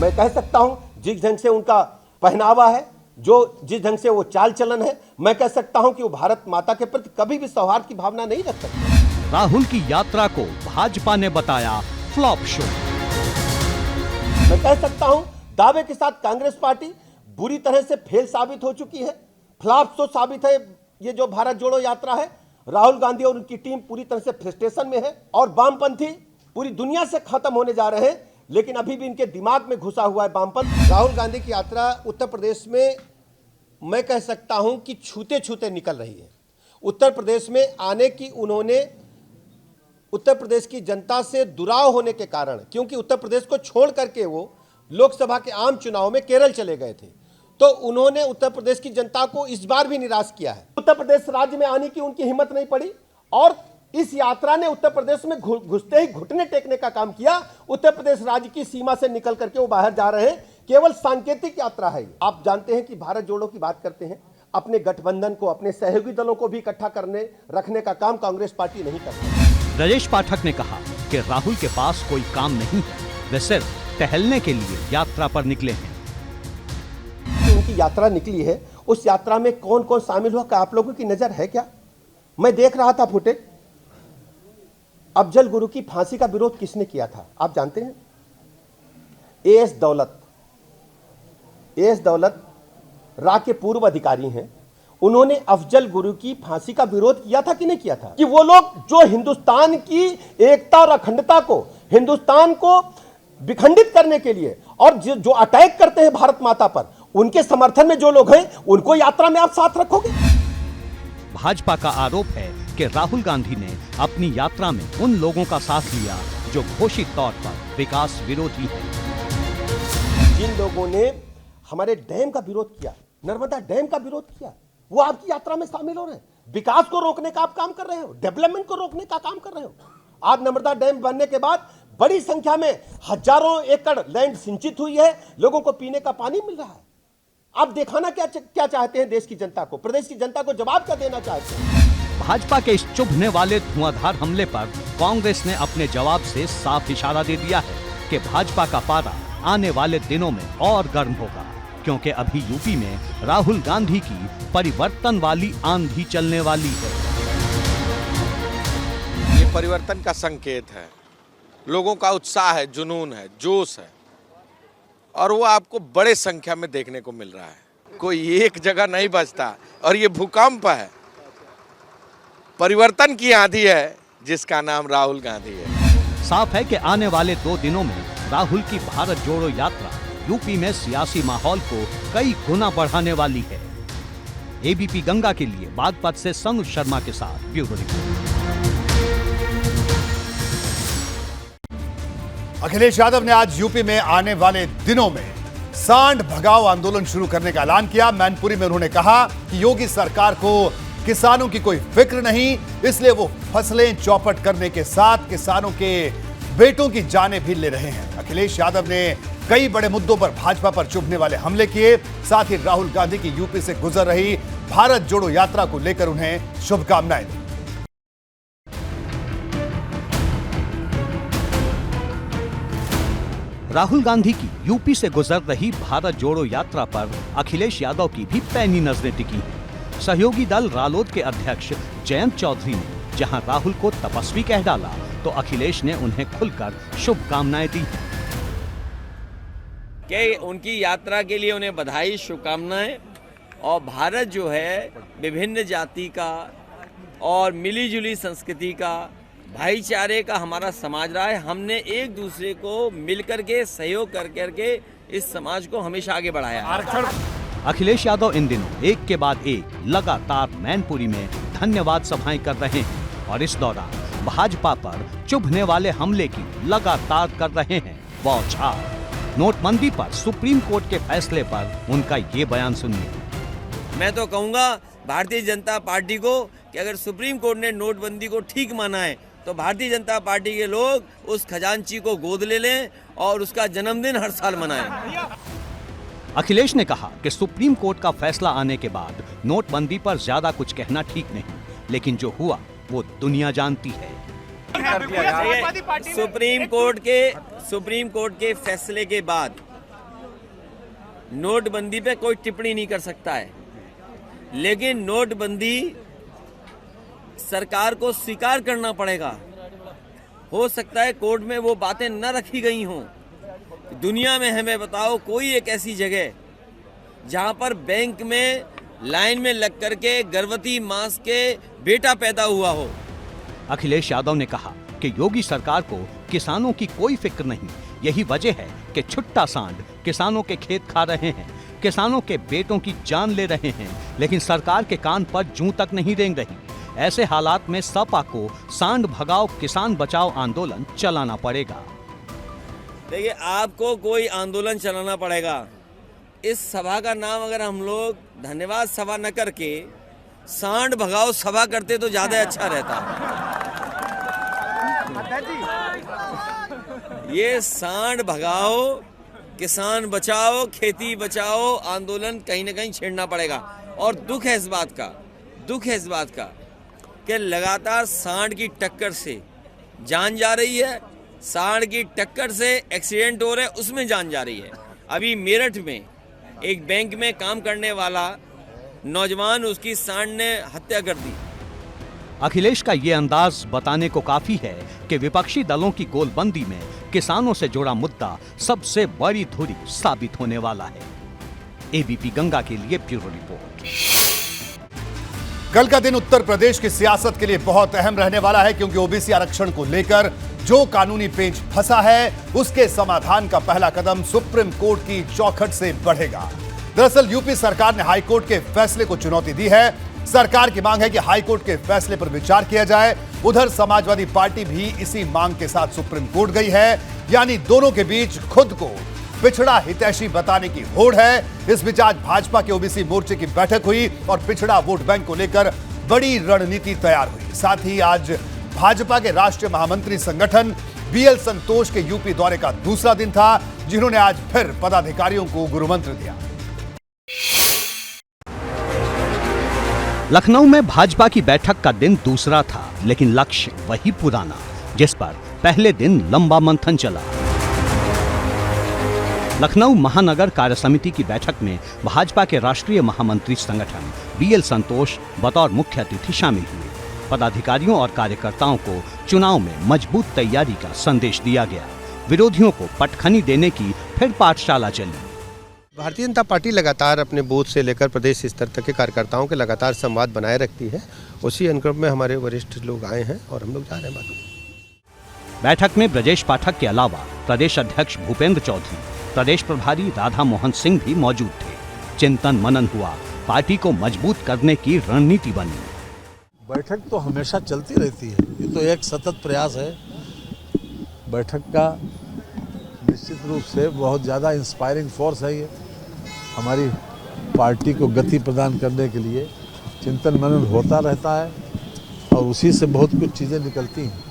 मैं कह सकता हूं जिस ढंग से उनका पहनावा है, जिस ढंग से वो चाल चलन है, मैं कह सकता हूं कि वो भारत माता के प्रति कभी भी सौहार्द की भावना नहीं रख सकते। राहुल की यात्रा को भाजपा ने बताया फ्लॉप शो। मैं कह सकता हूं दावे के साथ कांग्रेस पार्टी बुरी तरह से फेल साबित हो चुकी है, फ्लॉप शो साबित है। ये जो भारत जोड़ो यात्रा है, राहुल गांधी और उनकी टीम पूरी तरह से फ्रस्ट्रेशन में है और वामपंथी पूरी दुनिया से खत्म होने जा रहे हैं, लेकिन अभी भी इनके दिमाग में घुसा हुआ है वामपंथ। राहुल गांधी की यात्रा उत्तर प्रदेश में मैं कह सकता हूं कि छूते छूते निकल रही है। उत्तर प्रदेश में आने की उन्होंने उत्तर प्रदेश की जनता से दुराव होने के कारण, क्योंकि उत्तर प्रदेश को छोड़ करके वो लोकसभा के आम चुनाव में केरल चले गए थे, तो उन्होंने उत्तर प्रदेश की जनता को इस बार भी निराश किया है। उत्तर प्रदेश राज्य में आने की उनकी हिम्मत नहीं पड़ी और इस यात्रा ने उत्तर प्रदेश में घुसते ही घुटने टेकने का काम किया। उत्तर प्रदेश राज्य की सीमा से निकल करके वो बाहर जा रहे हैं। केवल सांकेतिक यात्रा है। आप जानते हैं कि भारत जोड़ो की बात करते हैं, अपने गठबंधन को, अपने सहयोगी दलों को भी इकट्ठा करने रखने का काम कांग्रेस पार्टी नहीं करती। ब्रजेश पाठक ने कहा कि राहुल के पास कोई काम नहीं है, वे सिर्फ टहलने के लिए यात्रा पर निकले हैं। उनकी यात्रा निकली है, उस यात्रा में कौन कौन शामिल हुआ, क्या आप लोगों की नजर है क्या? मैं देख रहा था फुटेज। अफजल गुरु की फांसी का विरोध किसने किया था आप जानते हैं? एएस दौलत रा के पूर्व अधिकारी हैं। उन्होंने अफजल गुरु की फांसी का विरोध किया था कि नहीं किया था? कि वो लोग जो हिंदुस्तान की एकता और अखंडता को, हिंदुस्तान को विखंडित करने के लिए और जो अटैक करते हैं भारत माता पर, उनके समर्थन में जो लोग हैं, उनको यात्रा में आप साथ रखोगे? भाजपा का आरोप है कि राहुल गांधी ने अपनी यात्रा में उन लोगों का साथ लिया जो घोषित तौर पर विकास विरोधी हैं। जिन लोगों ने हमारे डैम का विरोध किया, नर्मदा डैम का विरोध किया, वो आपकी यात्रा में शामिल हो रहे हैं। विकास को रोकने का आप काम कर रहे हो, डेवलपमेंट को रोकने का काम कर रहे हो। आज नर्मदा डैम बनने के बाद बड़ी संख्या में हजारों एकड़ लैंड सिंचित हुई है, लोगों को पीने का पानी मिल रहा है। आप दिखाना क्या चाहते हैं देश की जनता को, प्रदेश की जनता को जवाब क्या देना चाहते हैं? भाजपा के इस चुभने वाले धुआंधार हमले पर कांग्रेस ने अपने जवाब से साफ इशारा दे दिया है कि भाजपा का पारा आने वाले दिनों में और गर्म होगा, क्योंकि अभी यूपी में राहुल गांधी की परिवर्तन वाली आंधी चलने वाली है। ये परिवर्तन का संकेत है, लोगों का उत्साह है, जुनून है, जोश है, और वो आपको बड़े संख्या में देखने को मिल रहा है। कोई एक जगह नहीं बचता, और ये भूकंप है, परिवर्तन की आंधी है जिसका नाम राहुल गांधी है। साफ है कि आने वाले 2 दिनों में राहुल की भारत जोड़ो यात्रा यूपी में सियासी माहौल को कई गुना बढ़ाने वाली है। एबीपी गंगा के लिए बागपत से सनु शर्मा के साथ ब्यूरो रिपोर्ट। अखिलेश यादव ने आज यूपी में आने वाले दिनों में सांड भगाओ आंदोलन शुरू करने का ऐलान किया। मैनपुरी में उन्होंने कहा कि योगी सरकार को किसानों की कोई फिक्र नहीं, इसलिए वो फसलें चौपट करने के साथ किसानों के बेटों की जानें भी ले रहे हैं। अखिलेश यादव ने कई बड़े मुद्दों पर भाजपा पर चुभने वाले हमले किए, साथ ही राहुल गांधी की यूपी से गुजर रही भारत जोड़ो यात्रा को लेकर उन्हें शुभकामनाएं दी। राहुल गांधी की यूपी से गुजर रही भारत जोड़ो यात्रा पर अखिलेश यादव की भी पैनी नजरें टिकी हैं। सहयोगी दल रालोद के अध्यक्ष जयंत चौधरी ने जहां राहुल को तपस्वी कह डाला, तो अखिलेश ने उन्हें खुलकर शुभकामनाएं दी। कि उनकी यात्रा के लिए उन्हें बधाई, शुभकामनाएं। और भारत जो है विभिन्न जाति का और मिलीजुली संस्कृति का, भाईचारे का हमारा समाज रहा है। हमने एक दूसरे को मिलकर के सहयोग करके इस समाज को हमेशा आगे बढ़ाया। अखिलेश यादव इन दिनों एक के बाद एक लगातार मैनपुरी में धन्यवाद सभाएं कर रहे हैं और इस दौरान भाजपा पर चुभने वाले हमले की लगातार कर रहे हैं बौछार। नोटबंदी पर सुप्रीम कोर्ट के फैसले पर उनका ये बयान सुनिए। मैं तो कहूँगा भारतीय जनता पार्टी को कि अगर सुप्रीम कोर्ट ने नोटबंदी को ठीक माना है तो भारतीय जनता पार्टी के लोग उस खजांची को गोद ले लें और उसका जन्मदिन हर साल मनाएं। अखिलेश ने कहा कि सुप्रीम कोर्ट का फैसला आने के बाद नोटबंदी पर ज्यादा कुछ कहना ठीक नहीं, लेकिन जो हुआ वो दुनिया जानती है। सुप्रीम कोर्ट के फैसले के बाद नोटबंदी पे कोई टिप्पणी नहीं कर सकता है, लेकिन नोटबंदी सरकार को स्वीकार करना पड़ेगा। हो सकता है कोर्ट में वो बातें न रखी गई हों। दुनिया में हमें बताओ कोई एक ऐसी जगह जहां पर बैंक में लाइन में लग करके गर्भवती मां के बेटा पैदा हुआ हो। अखिलेश यादव ने कहा कि योगी सरकार को किसानों की कोई फिक्र नहीं, यही वजह है कि छुट्टा सांड किसानों के खेत खा रहे हैं, किसानों के बेटों की जान ले रहे हैं, लेकिन सरकार के कान पर जूं तक नहीं रेंग रही। ऐसे हालात में सपा को सांड भगाओ किसान बचाओ आंदोलन चलाना पड़ेगा। देखिए, आपको कोई आंदोलन चलाना पड़ेगा। इस सभा का नाम अगर हम लोग धन्यवाद सभा न करके सांड भगाओ सभा करते तो ज्यादा अच्छा रहता। ये सांड भगाओ किसान बचाओ खेती बचाओ आंदोलन कहीं न कहीं छेड़ना पड़ेगा। और दुख है इस बात का कि लगातार सांड की टक्कर से जान जा रही है, सांड की टक्कर से एक्सीडेंट हो रहे, उसमें जान जा रही है। अभी मेरठ में एक बैंक में काम करने वाला नौजवान, उसकी सांड ने हत्या कर दी। अखिलेश का ये अंदाज बताने को काफी है कि विपक्षी दलों की गोलबंदी में किसानों से जुड़ा मुद्दा सबसे बड़ी धुरी साबित होने वाला है। एबीपी गंगा के लिए ब्यूरो रिपोर्ट। कल का दिन उत्तर प्रदेश की सियासत के लिए बहुत अहम रहने वाला है, क्योंकि ओबीसी आरक्षण को लेकर जो कानूनी पेंच फंसा है उसके समाधान का पहला कदम सुप्रीम कोर्ट की चौखट से बढ़ेगा। दरअसल यूपी सरकार ने हाईकोर्ट के फैसले को चुनौती दी है। सरकार की मांग है कि हाईकोर्ट के फैसले पर विचार किया जाए। उधर समाजवादी पार्टी भी इसी मांग के साथ सुप्रीम कोर्ट गई है, यानी दोनों के बीच खुद को पिछड़ा हितैषी बताने की होड़ है। इस बीच आज भाजपा के ओबीसी मोर्चे की बैठक हुई और पिछड़ा वोट बैंक को लेकर बड़ी रणनीति तैयार हुई। साथ ही आज भाजपा के राष्ट्रीय महामंत्री संगठन बीएल संतोष के यूपी दौरे का दूसरा दिन था, जिन्होंने आज फिर पदाधिकारियों को गुरुमंत्र दिया। लखनऊ में भाजपा की बैठक का दिन दूसरा था, लेकिन लक्ष्य वही पुराना, जिस पर पहले दिन लंबा मंथन चला। लखनऊ महानगर कार्य समिति की बैठक में भाजपा के राष्ट्रीय महामंत्री संगठन बीएल संतोष बतौर मुख्य अतिथि शामिल हुए। पदाधिकारियों और कार्यकर्ताओं को चुनाव में मजबूत तैयारी का संदेश दिया गया। विरोधियों को पटखनी देने की फिर पाठशाला चली। भारतीय जनता पार्टी लगातार अपने बूथ से लेकर प्रदेश स्तर तक के कार्यकर्ताओं के लगातार संवाद बनाए रखती है। उसी अनुक्रम में हमारे वरिष्ठ लोग आए हैं और हम लोग जा रहे हैं बातों। बैठक में ब्रजेश पाठक के अलावा प्रदेश अध्यक्ष भूपेंद्र चौधरी, प्रदेश प्रभारी राधा मोहन सिंह भी मौजूद थे। चिंतन मनन हुआ, पार्टी को मजबूत करने की रणनीति बनी। बैठक तो हमेशा चलती रहती है, ये तो एक सतत प्रयास है। बैठक का निश्चित रूप से बहुत ज़्यादा इंस्पायरिंग फोर्स है। ये हमारी पार्टी को गति प्रदान करने के लिए चिंतन मनन होता रहता है और उसी से बहुत कुछ चीज़ें निकलती हैं।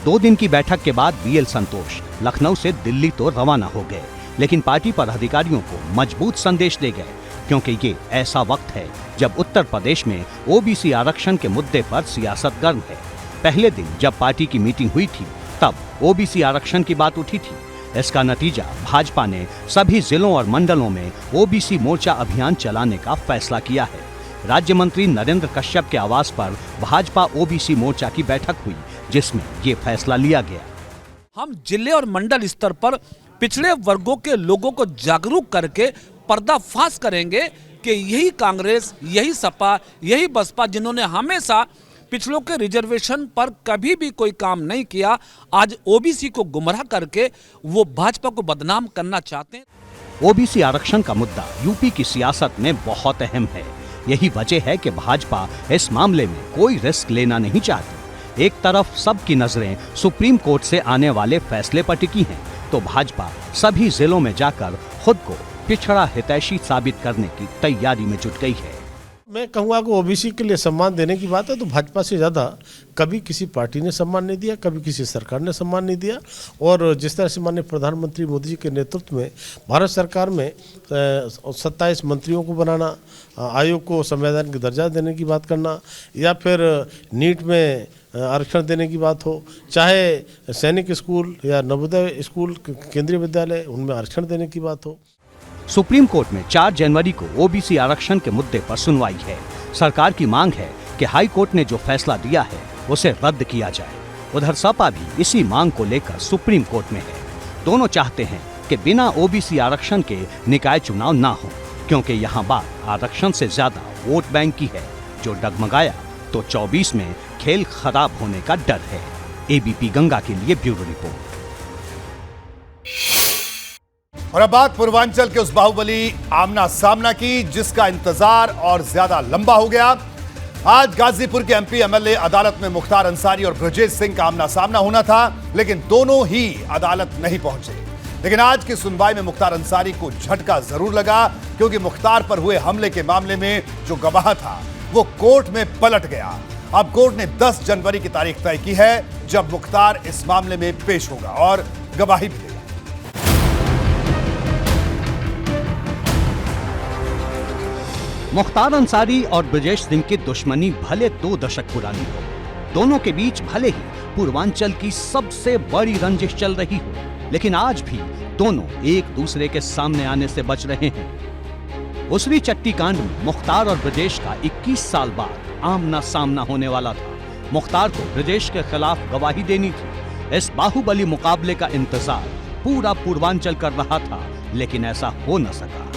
2 दिन की बैठक के बाद बीएल संतोष लखनऊ से दिल्ली तो रवाना हो गए, लेकिन पार्टी पदाधिकारियों को मजबूत संदेश दे गए, क्योंकि ये ऐसा वक्त है जब उत्तर प्रदेश में ओबीसी आरक्षण के मुद्दे पर सियासत गर्म है। पहले दिन जब पार्टी की मीटिंग हुई थी तब ओबीसी आरक्षण की बात उठी थी। इसका नतीजा भाजपा ने सभी जिलों और मंडलों में ओबीसी मोर्चा अभियान चलाने का फैसला किया है। राज्य मंत्री नरेंद्र कश्यप के आवास पर भाजपा ओबीसी मोर्चा की बैठक हुई, जिसमें ये फैसला लिया गया। हम जिले और मंडल स्तर पर पिछड़े वर्गों के लोगों को जागरूक करके पर्दाफाश करेंगे कि यही कांग्रेस, यही सपा, यही बसपा, जिन्होंने हमेशा पिछड़ों के रिजर्वेशन पर कभी भी कोई काम नहीं किया, आज ओबीसी को गुमराह करके वो भाजपा को बदनाम करना चाहते हैं। ओबीसी आरक्षण का मुद्दा यूपी की सियासत में बहुत अहम है। यही वजह है कि भाजपा इस मामले में कोई रिस्क लेना नहीं चाहती। एक तरफ सबकी नजरें सुप्रीम कोर्ट से आने वाले फैसले पर टिकी हैं, तो भाजपा सभी जिलों में जाकर खुद को पिछड़ा हितैषी साबित करने की तैयारी में जुट गई है। मैं कहूँगा कि ओबीसी के लिए सम्मान देने की बात है तो भाजपा से ज़्यादा कभी किसी पार्टी ने सम्मान नहीं दिया, कभी किसी सरकार ने सम्मान नहीं दिया। और जिस तरह से माननीय प्रधानमंत्री मोदी जी के नेतृत्व में भारत सरकार में 27 मंत्रियों को बनाना, आयोग को संवैधानिक दर्जा देने की बात करना, या फिर नीट में आरक्षण देने की बात हो, चाहे सैनिक स्कूल या नवोदय स्कूल, केंद्रीय विद्यालय, उनमें आरक्षण देने की बात हो। सुप्रीम कोर्ट में 4 जनवरी को ओबीसी आरक्षण के मुद्दे पर सुनवाई है। सरकार की मांग है कि हाई कोर्ट ने जो फैसला दिया है उसे रद्द किया जाए। उधर सपा भी इसी मांग को लेकर सुप्रीम कोर्ट में है। दोनों चाहते हैं कि बिना ओबीसी आरक्षण के निकाय चुनाव ना हो, क्योंकि यहाँ बात आरक्षण से ज्यादा वोट बैंक की है। जो डगमगाया तो 24 में खेल खराब होने का डर है। एबीपी गंगा के लिए ब्यूरो रिपोर्ट। और अब बात पूर्वांचल के उस बाहुबली आमना सामना की, जिसका इंतजार और ज्यादा लंबा हो गया। आज गाजीपुर के एमपी एमएलए अदालत में मुख्तार अंसारी और ब्रजेश सिंह का आमना सामना होना था, लेकिन दोनों ही अदालत नहीं पहुंचे। लेकिन आज की सुनवाई में मुख्तार अंसारी को झटका जरूर लगा, क्योंकि मुख्तार पर हुए हमले के मामले में जो गवाह था वो कोर्ट में पलट गया। अब कोर्ट ने 10 जनवरी की तारीख तय की है जब मुख्तार इस मामले में पेश होगा और गवाही भी देगा। मुख्तार अंसारी और ब्रजेश सिंह की दुश्मनी भले 2 दशक पुरानी हो, दोनों के बीच भले ही पूर्वांचल की सबसे बड़ी रंजिश चल रही हो, लेकिन आज भी दोनों एक दूसरे के सामने आने से बच रहे हैं। उसरी चट्टी कांड में मुख्तार और ब्रजेश का 21 साल बाद आमना सामना होने वाला था। मुख्तार को ब्रजेश के खिलाफ गवाही देनी थी। इस बाहुबली मुकाबले का इंतजार पूरा पूर्वांचल कर रहा था, लेकिन ऐसा हो न सका।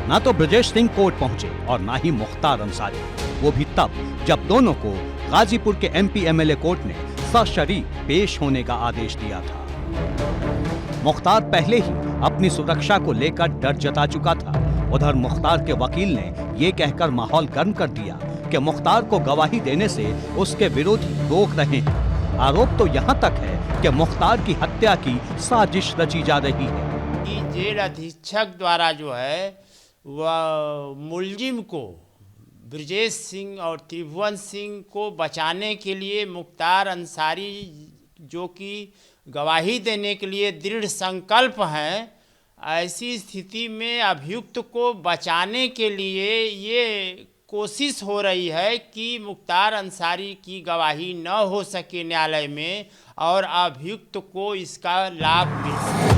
ना तो ब्रजेश सिंह कोर्ट पहुंचे और ना ही मुख्तार अंसारी, वो भी तब जब दोनों को गाजीपुर के एमपी एमएलए कोर्ट ने सशरीर पेश होने का आदेश दिया था। मुख्तार पहले ही अपनी सुरक्षा को लेकर डर जता चुका था। उधर मुख्तार के वकील ने ये कहकर माहौल गर्म कर दिया कि मुख्तार को गवाही देने से उसके विरोधी रोक रहे हैं। आरोप तो यहाँ तक है कि मुख्तार की हत्या की साजिश रची जा रही है। जेल अधीक्षक द्वारा जो है वह मुलजिम को ब्रजेश सिंह और त्रिभुवन सिंह को बचाने के लिए मुख्तार अंसारी जो कि गवाही देने के लिए दृढ़ संकल्प हैं, ऐसी स्थिति में अभियुक्त को बचाने के लिए ये कोशिश हो रही है कि मुख्तार अंसारी की गवाही न हो सके न्यायालय में और अभियुक्त को इसका लाभ मिल सके।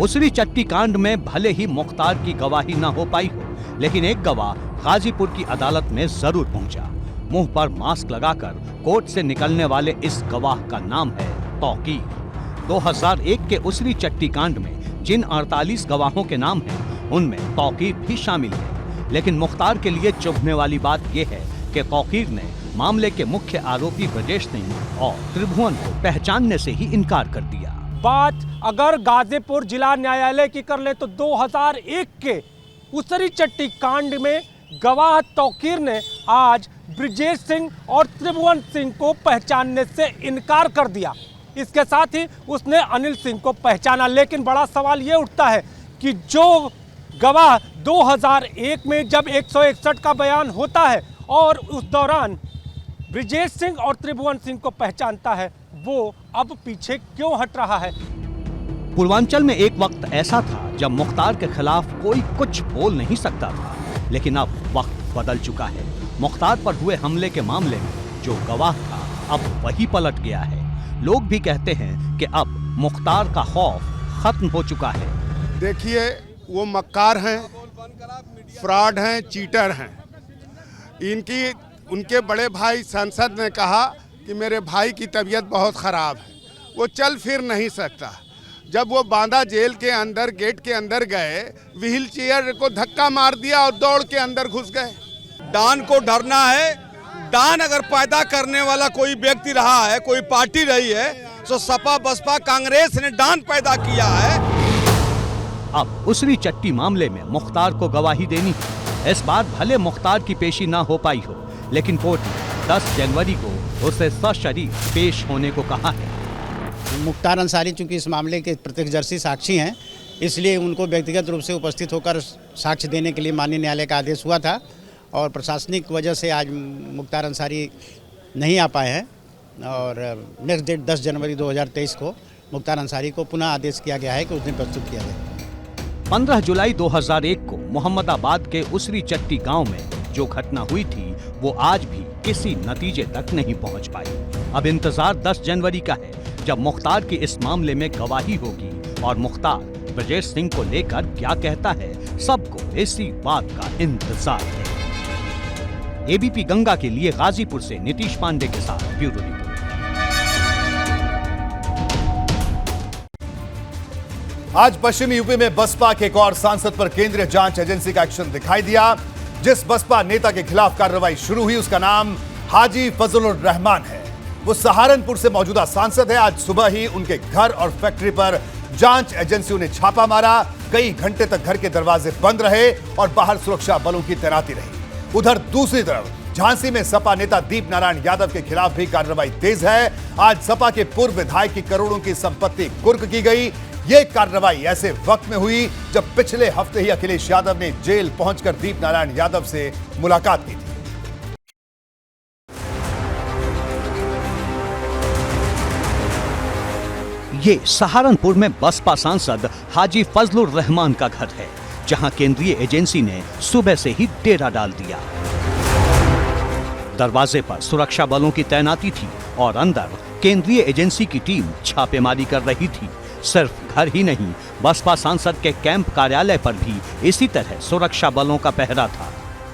उसरी चट्टी कांड में भले ही मुख्तार की गवाही न हो पाई हो, लेकिन एक गवाह गाजीपुर की अदालत में जरूर पहुंचा। मुंह पर मास्क लगाकर कोर्ट से निकलने वाले इस गवाह का नाम है तौकीर। 2001 के उसरी चट्टी कांड में जिन 48 गवाहों के नाम हैं, उनमें तौकीर भी शामिल है। लेकिन मुख्तार के लिए चुभने वाली बात यह है कि तौकीर ने मामले के मुख्य आरोपी ब्रजेश सिंह और त्रिभुवन को पहचानने से ही इनकार कर दिया। बात अगर गाजीपुर जिला न्यायालय की कर ले तो 2001 के उसरी चट्टी कांड में गवाह तौकीर ने आज ब्रजेश सिंह और त्रिभुवन सिंह को पहचानने से इनकार कर दिया। इसके साथ ही उसने अनिल सिंह को पहचाना। लेकिन बड़ा सवाल ये उठता है कि जो गवाह 2001 में जब 161 का बयान होता है और उस दौरान ब्रजेश सिंह और त्रिभुवन सिंह को पहचानता है, वो अब पीछे क्यों हट रहा है? पूर्वांचल में एक वक्त ऐसा था जब मुख्तार के खिलाफ कोई कुछ बोल नहीं सकता था, लेकिन अब वक्त बदल चुका है। मुख्तार पर हुए हमले के मामले में जो गवाह था अब वही पलट गया है। लोग भी कहते हैं कि अब मुख्तार का खौफ खत्म हो चुका है। देखिए, वो मक्कार हैं, फ्रॉड हैं, चीटर हैं। उनके बड़े भाई सांसद ने कहा कि मेरे भाई की तबीयत बहुत ख़राब है, वो चल फिर नहीं सकता। जब वो बांदा जेल के अंदर गेट के अंदर गए, व्हील चेयर को धक्का मार दिया और दौड़ के अंदर घुस गए। डान को डरना है। डान अगर पैदा करने वाला कोई व्यक्ति रहा है, कोई पार्टी रही है, तो सपा बसपा कांग्रेस ने डान पैदा किया है। अब उसरी चट्टी मामले में मुख्तार को गवाही देनी है। इस बार भले मुख्तार की पेशी ना हो पाई हो, लेकिन कोर्ट ने 10 जनवरी को उसे सशरीर पेश होने को कहा है। मुख्तार अंसारी चूंकि इस मामले के प्रत्यक्षदर्शी साक्षी हैं, इसलिए उनको व्यक्तिगत रूप से उपस्थित होकर साक्ष्य देने के लिए माननीय न्यायालय का आदेश हुआ था और प्रशासनिक वजह से आज मुख्तार अंसारी नहीं आ पाए हैं और नेक्स्ट डेट 10 जनवरी 2023 को मुख्तार अंसारी को पुनः आदेश किया गया है कि उस दिन प्रस्तुत किया जाए। 15 जुलाई 2001 को मोहम्मदाबाद के उसरी चट्टी गांव में जो घटना हुई थी वो आज भी किसी नतीजे तक नहीं पहुंच पाई। अब इंतजार 10 जनवरी का है, जब मुख्तार की इस मामले में गवाही होगी और मुख्तार ब्रजेश सिंह को लेकर क्या कहता है, सबको इसी बात का इंतजार है। एबीपी गंगा के लिए गाजीपुर से नीतीश पांडे के साथ ब्यूरो रिपोर्ट। आज पश्चिमी यूपी में बसपा के एक और सांसद पर केंद्रीय जांच एजेंसी का एक्शन दिखाई दिया। जिस बसपा नेता के खिलाफ कार्रवाई शुरू हुई उसका नाम हाजी फजलुर रहमान है। वो सहारनपुर से मौजूदा सांसद है। आज सुबह ही उनके घर और फैक्ट्री पर जांच एजेंसियों ने छापा मारा। कई घंटे तक घर के दरवाजे बंद रहे और बाहर सुरक्षा बलों की तैनाती रही। उधर दूसरी तरफ झांसी में सपा नेता दीप नारायण यादव के खिलाफ भी कार्रवाई तेज है। आज सपा के पूर्व विधायक की करोड़ों की संपत्ति कुर्क की गई। ये कार्रवाई ऐसे वक्त में हुई जब पिछले हफ्ते ही अखिलेश यादव ने जेल पहुंचकर दीप नारायण यादव से मुलाकात की थी। ये सहारनपुर में बसपा सांसद हाजी फजलुर रहमान का घर है, जहां केंद्रीय एजेंसी ने सुबह से ही डेरा डाल दिया। दरवाजे पर सुरक्षा बलों की तैनाती थी और अंदर केंद्रीय एजेंसी की टीम छापेमारी कर रही थी। सिर्फ घर ही नहीं, बसपा सांसद के कैंप कार्यालय पर भी इसी तरह सुरक्षा बलों का पहरा था।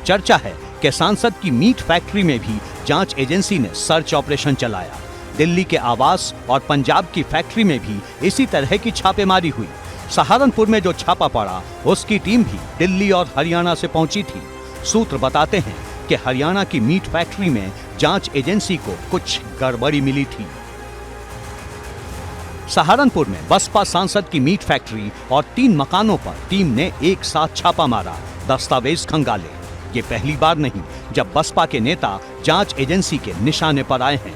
चर्चा है कि सांसद की मीट फैक्ट्री में भी जांच एजेंसी ने सर्च ऑपरेशन चलाया। दिल्ली के आवास और पंजाब की फैक्ट्री में भी इसी तरह की छापेमारी हुई। सहारनपुर में जो छापा पड़ा उसकी टीम भी दिल्ली और हरियाणा से पहुंची थी। सूत्र बताते हैं कि हरियाणा की मीट फैक्ट्री में जांच एजेंसी को कुछ गड़बड़ी मिली थी। सहारनपुर में बसपा सांसद की मीट फैक्ट्री और 3 मकानों पर टीम ने एक साथ छापा मारा, दस्तावेज खंगाले। ये पहली बार नहीं जब बसपा के नेता जांच एजेंसी के निशाने पर आए हैं।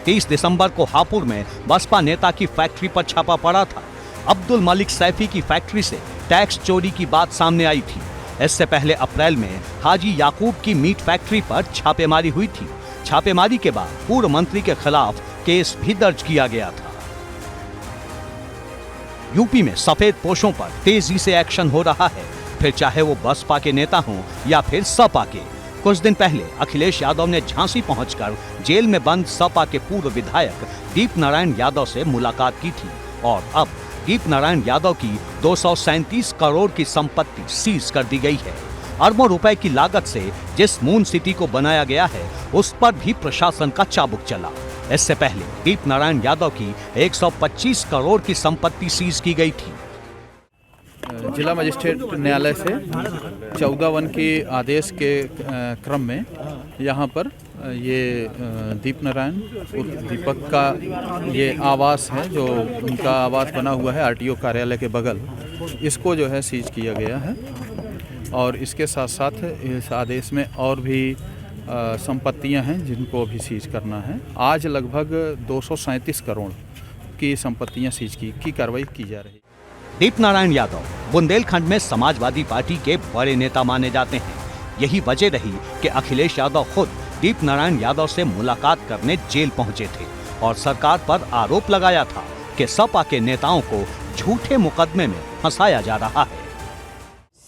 30 दिसंबर को हापुड़ में बसपा नेता की फैक्ट्री पर छापा पड़ा था। अब्दुल मलिक सैफी की फैक्ट्री से टैक्स चोरी की बात सामने आई थी। इससे पहले अप्रैल में हाजी याकूब की मीट फैक्ट्री पर छापेमारी हुई थी। छापेमारी के बाद पूर्व मंत्री के खिलाफ केस भी दर्ज किया गया था। यूपी में सफेद पोशों पर तेजी से एक्शन हो रहा है, फिर चाहे वो बसपा के नेता हों या फिर सपा के। कुछ दिन पहले अखिलेश यादव ने झांसी पहुंचकर जेल में बंद सपा के पूर्व विधायक दीप नारायण यादव से मुलाकात की थी और अब दीप नारायण यादव की 237 करोड़ की संपत्ति सीज कर दी गई है। अरबों रुपए की लागत से जिस मून सिटी को बनाया गया है उस पर भी प्रशासन का चाबुक चला। इससे पहले दीप नारायण यादव की 125 करोड़ की संपत्ति सीज की गई थी। जिला मजिस्ट्रेट न्यायालय से 14/1 के आदेश के क्रम में यहाँ पर ये दीप नारायण उर्फ दीपक का ये आवास है, जो उनका आवास बना हुआ है आरटीओ कार्यालय के बगल, इसको जो है सीज किया गया है। और इसके साथ साथ इस आदेश में और भी संपत्तियां हैं जिनको भी सीज करना है। आज लगभग 237 करोड़ की संपत्तियां सीज की कार्रवाई की जा रही है। दीप नारायण यादव बुंदेलखंड में समाजवादी पार्टी के बड़े नेता माने जाते हैं। यही वजह रही कि अखिलेश यादव खुद दीप नारायण यादव से मुलाकात करने जेल पहुंचे थे और सरकार पर आरोप लगाया था कि सपा के नेताओं को झूठे मुकदमे में फंसाया जा रहा है।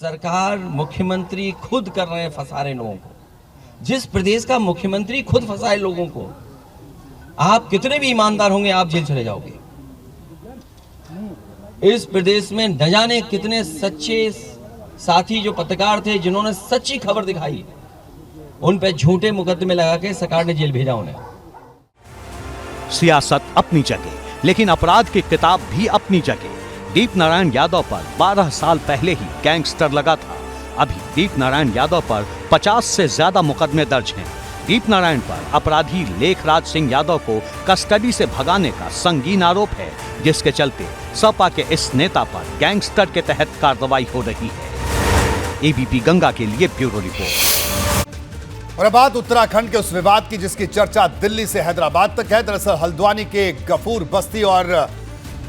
सरकार, मुख्यमंत्री खुद कर रहे हैं फंसा रहे लोगों को। जिस प्रदेश का मुख्यमंत्री खुद फंसाए लोगों को, आप कितने भी ईमानदार होंगे आप जेल चले जाओगे। इस प्रदेश में न जाने कितने सच्चे साथी जो पत्रकार थे जिन्होंने सच्ची खबर दिखाई, उन पे झूठे मुकदमे लगा के सरकार ने जेल भेजा उन्हें। सियासत अपनी जगह, लेकिन अपराध की किताब भी अपनी जगह। दीप नारायण यादव पर 12 साल पहले ही गैंगस्टर लगा था। अभी दीप नारायण यादव पर 50 से ज्यादा मुकदमे दर्ज हैं। दीप नारायण पर अपराधी लेखराज सिंह यादव को कस्टडी से भगाने का संगीन आरोप है, जिसके चलते सपा के इस नेता पर गैंगस्टर के तहत कार्रवाई हो रही है। एबीपी गंगा के लिए ब्यूरो रिपोर्ट। और अब बात उत्तराखंड के उस विवाद की जिसकी चर्चा दिल्ली से हैदराबाद तक है। दरअसल हल्द्वानी के गफूर बस्ती और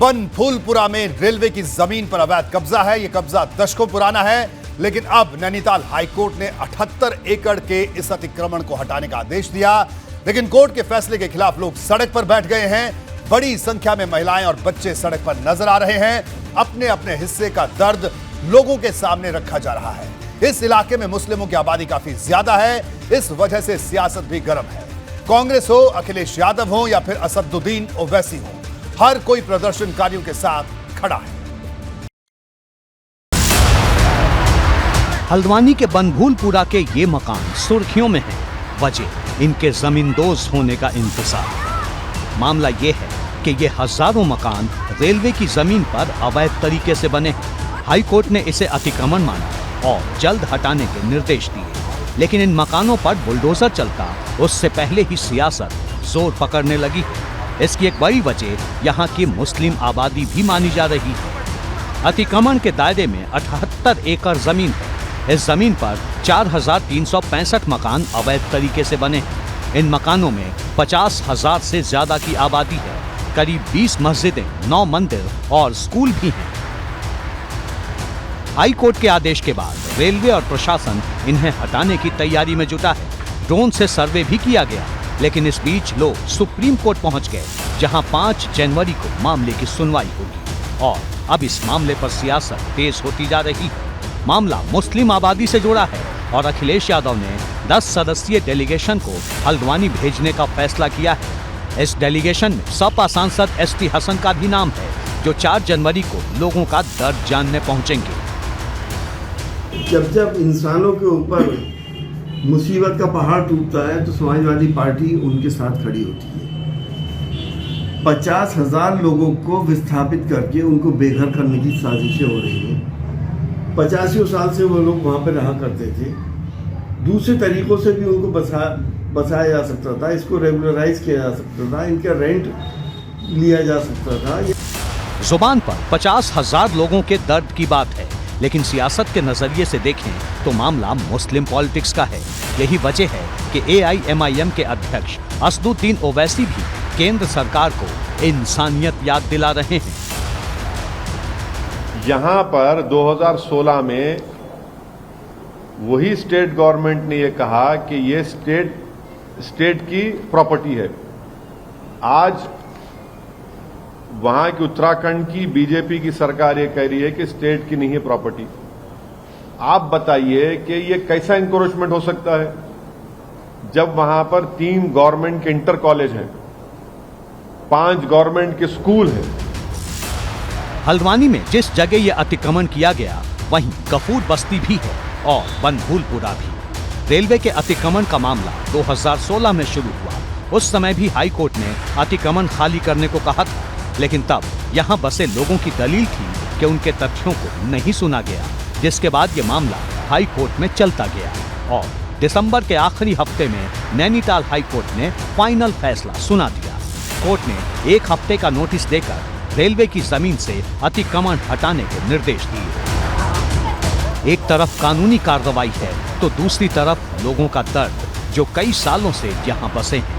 बनफूलपुरा में रेलवे की जमीन पर अवैध कब्जा है। यह कब्जा दशकों पुराना है, लेकिन अब नैनीताल हाईकोर्ट ने 78 एकड़ के इस अतिक्रमण को हटाने का आदेश दिया। लेकिन कोर्ट के फैसले के खिलाफ लोग सड़क पर बैठ गए हैं। बड़ी संख्या में महिलाएं और बच्चे सड़क पर नजर आ रहे हैं। अपने अपने हिस्से का दर्द लोगों के सामने रखा जा रहा है। इस इलाके में मुस्लिमों की आबादी काफी ज्यादा है, इस वजह से सियासत भी गर्म है। कांग्रेस हो, अखिलेश यादव हो या फिर असदुद्दीन ओवैसी हो, हर कोई प्रदर्शनकारियों के साथ खड़ा है। हल्द्वानी के बनभूलपुरा के ये मकान सुर्खियों में हैं। वजह इनके जमींदोज होने का इंतजार। मामला ये है कि ये हजारों मकान रेलवे की जमीन पर अवैध तरीके से बने हैं। हाई कोर्ट ने इसे अतिक्रमण माना और जल्द हटाने के निर्देश दिए। लेकिन इन मकानों पर बुलडोजर चलता उससे पहले ही सियासत जोर पकड़ने लगी। इसकी एक बड़ी वजह यहाँ की मुस्लिम आबादी भी मानी जा रही है। अतिक्रमण के दायरे में 78 एकड़ जमीन है। इस जमीन पर 4365 मकान अवैध तरीके से बने हैं। इन मकानों में 50,000 से ज्यादा की आबादी है। करीब 20 मस्जिदें, 9 मंदिर और स्कूल भी हैं। हाई कोर्ट के आदेश के बाद रेलवे और प्रशासन इन्हें हटाने की तैयारी में जुटा है। ड्रोन से सर्वे भी किया गया, लेकिन इस बीच लोग सुप्रीम कोर्ट पहुंच गए, जहां 5 जनवरी को मामले की सुनवाई होगी। और अब इस मामले पर सियासत तेज होती जा रही है। मामला मुस्लिम आबादी से जुड़ा है और अखिलेश यादव ने 10 सदस्यीय डेलीगेशन को हल्द्वानी भेजने का फैसला किया है। इस डेलीगेशन में सपा सांसद एसटी हसन का भी नाम है, जो 4 जनवरी को लोगों का दर्द जानने पहुंचेंगे। जब जब इंसानों के ऊपर मुसीबत का पहाड़ टूटता है तो समाजवादी पार्टी उनके साथ खड़ी होती है। 50,000 लोगों को विस्थापित करके उनको बेघर करने की साजिशें हो रही हैं। 85 साल से वो लोग वहाँ पर रहा करते थे। दूसरे तरीकों से भी उनको बसाया जा सकता था, इसको रेगुलराइज किया जा सकता था, इनका रेंट लिया जा सकता था। जुबान पर 50,000 लोगों के दर्द की बात है, लेकिन सियासत के नजरिए से देखें तो मामला मुस्लिम पॉलिटिक्स का है। यही वजह है कि AIMIM के अध्यक्ष असदुद्दीन ओवैसी भी केंद्र सरकार को इंसानियत याद दिला रहे हैं। यहाँ पर 2016 में वही स्टेट गवर्नमेंट ने ये कहा कि ये स्टेट की प्रॉपर्टी है। आज वहां की उत्तराखंड की बीजेपी की सरकार ये कह रही है कि स्टेट की नहीं है प्रॉपर्टी। आप बताइए कि ये कैसा इंक्रोचमेंट हो सकता है जब वहां पर 3 गवर्नमेंट के इंटर कॉलेज हैं, 5 गवर्नमेंट के स्कूल हैं। हल्द्वानी में जिस जगह ये अतिक्रमण किया गया वहीं गफूर बस्ती भी है और बनभूलपुरा भी। रेलवे के अतिक्रमण का मामला 2016 में शुरू हुआ। उस समय भी हाई कोर्ट ने अतिक्रमण खाली करने को कहा था, लेकिन तब यहाँ बसे लोगों की दलील थी कि उनके तथ्यों को नहीं सुना गया, जिसके बाद ये मामला हाई कोर्ट में चलता गया और दिसंबर के आखिरी हफ्ते में नैनीताल हाई कोर्ट ने फाइनल फैसला सुना दिया। कोर्ट ने 1 हफ्ते का नोटिस देकर रेलवे की जमीन से अतिक्रमण हटाने के निर्देश दिए। एक तरफ कानूनी कार्रवाई है तो दूसरी तरफ लोगों का दर्द, जो कई सालों से यहाँ बसे हैं।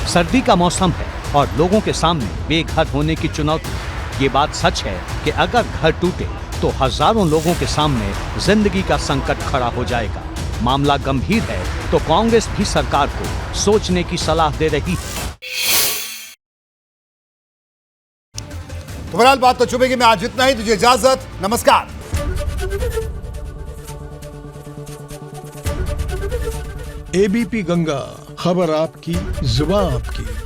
सर्दी का मौसम है और लोगों के सामने बेघर होने की चुनौती। ये बात सच है कि अगर घर टूटे तो हजारों लोगों के सामने जिंदगी का संकट खड़ा हो जाएगा। मामला गंभीर है तो कांग्रेस भी सरकार को सोचने की सलाह दे रही है। तो बहरहाल बात तो चुभेगी में आज इतना ही। तुझे इजाजत, नमस्कार। एबीपी गंगा, खबर आपकी, जुबान आपकी।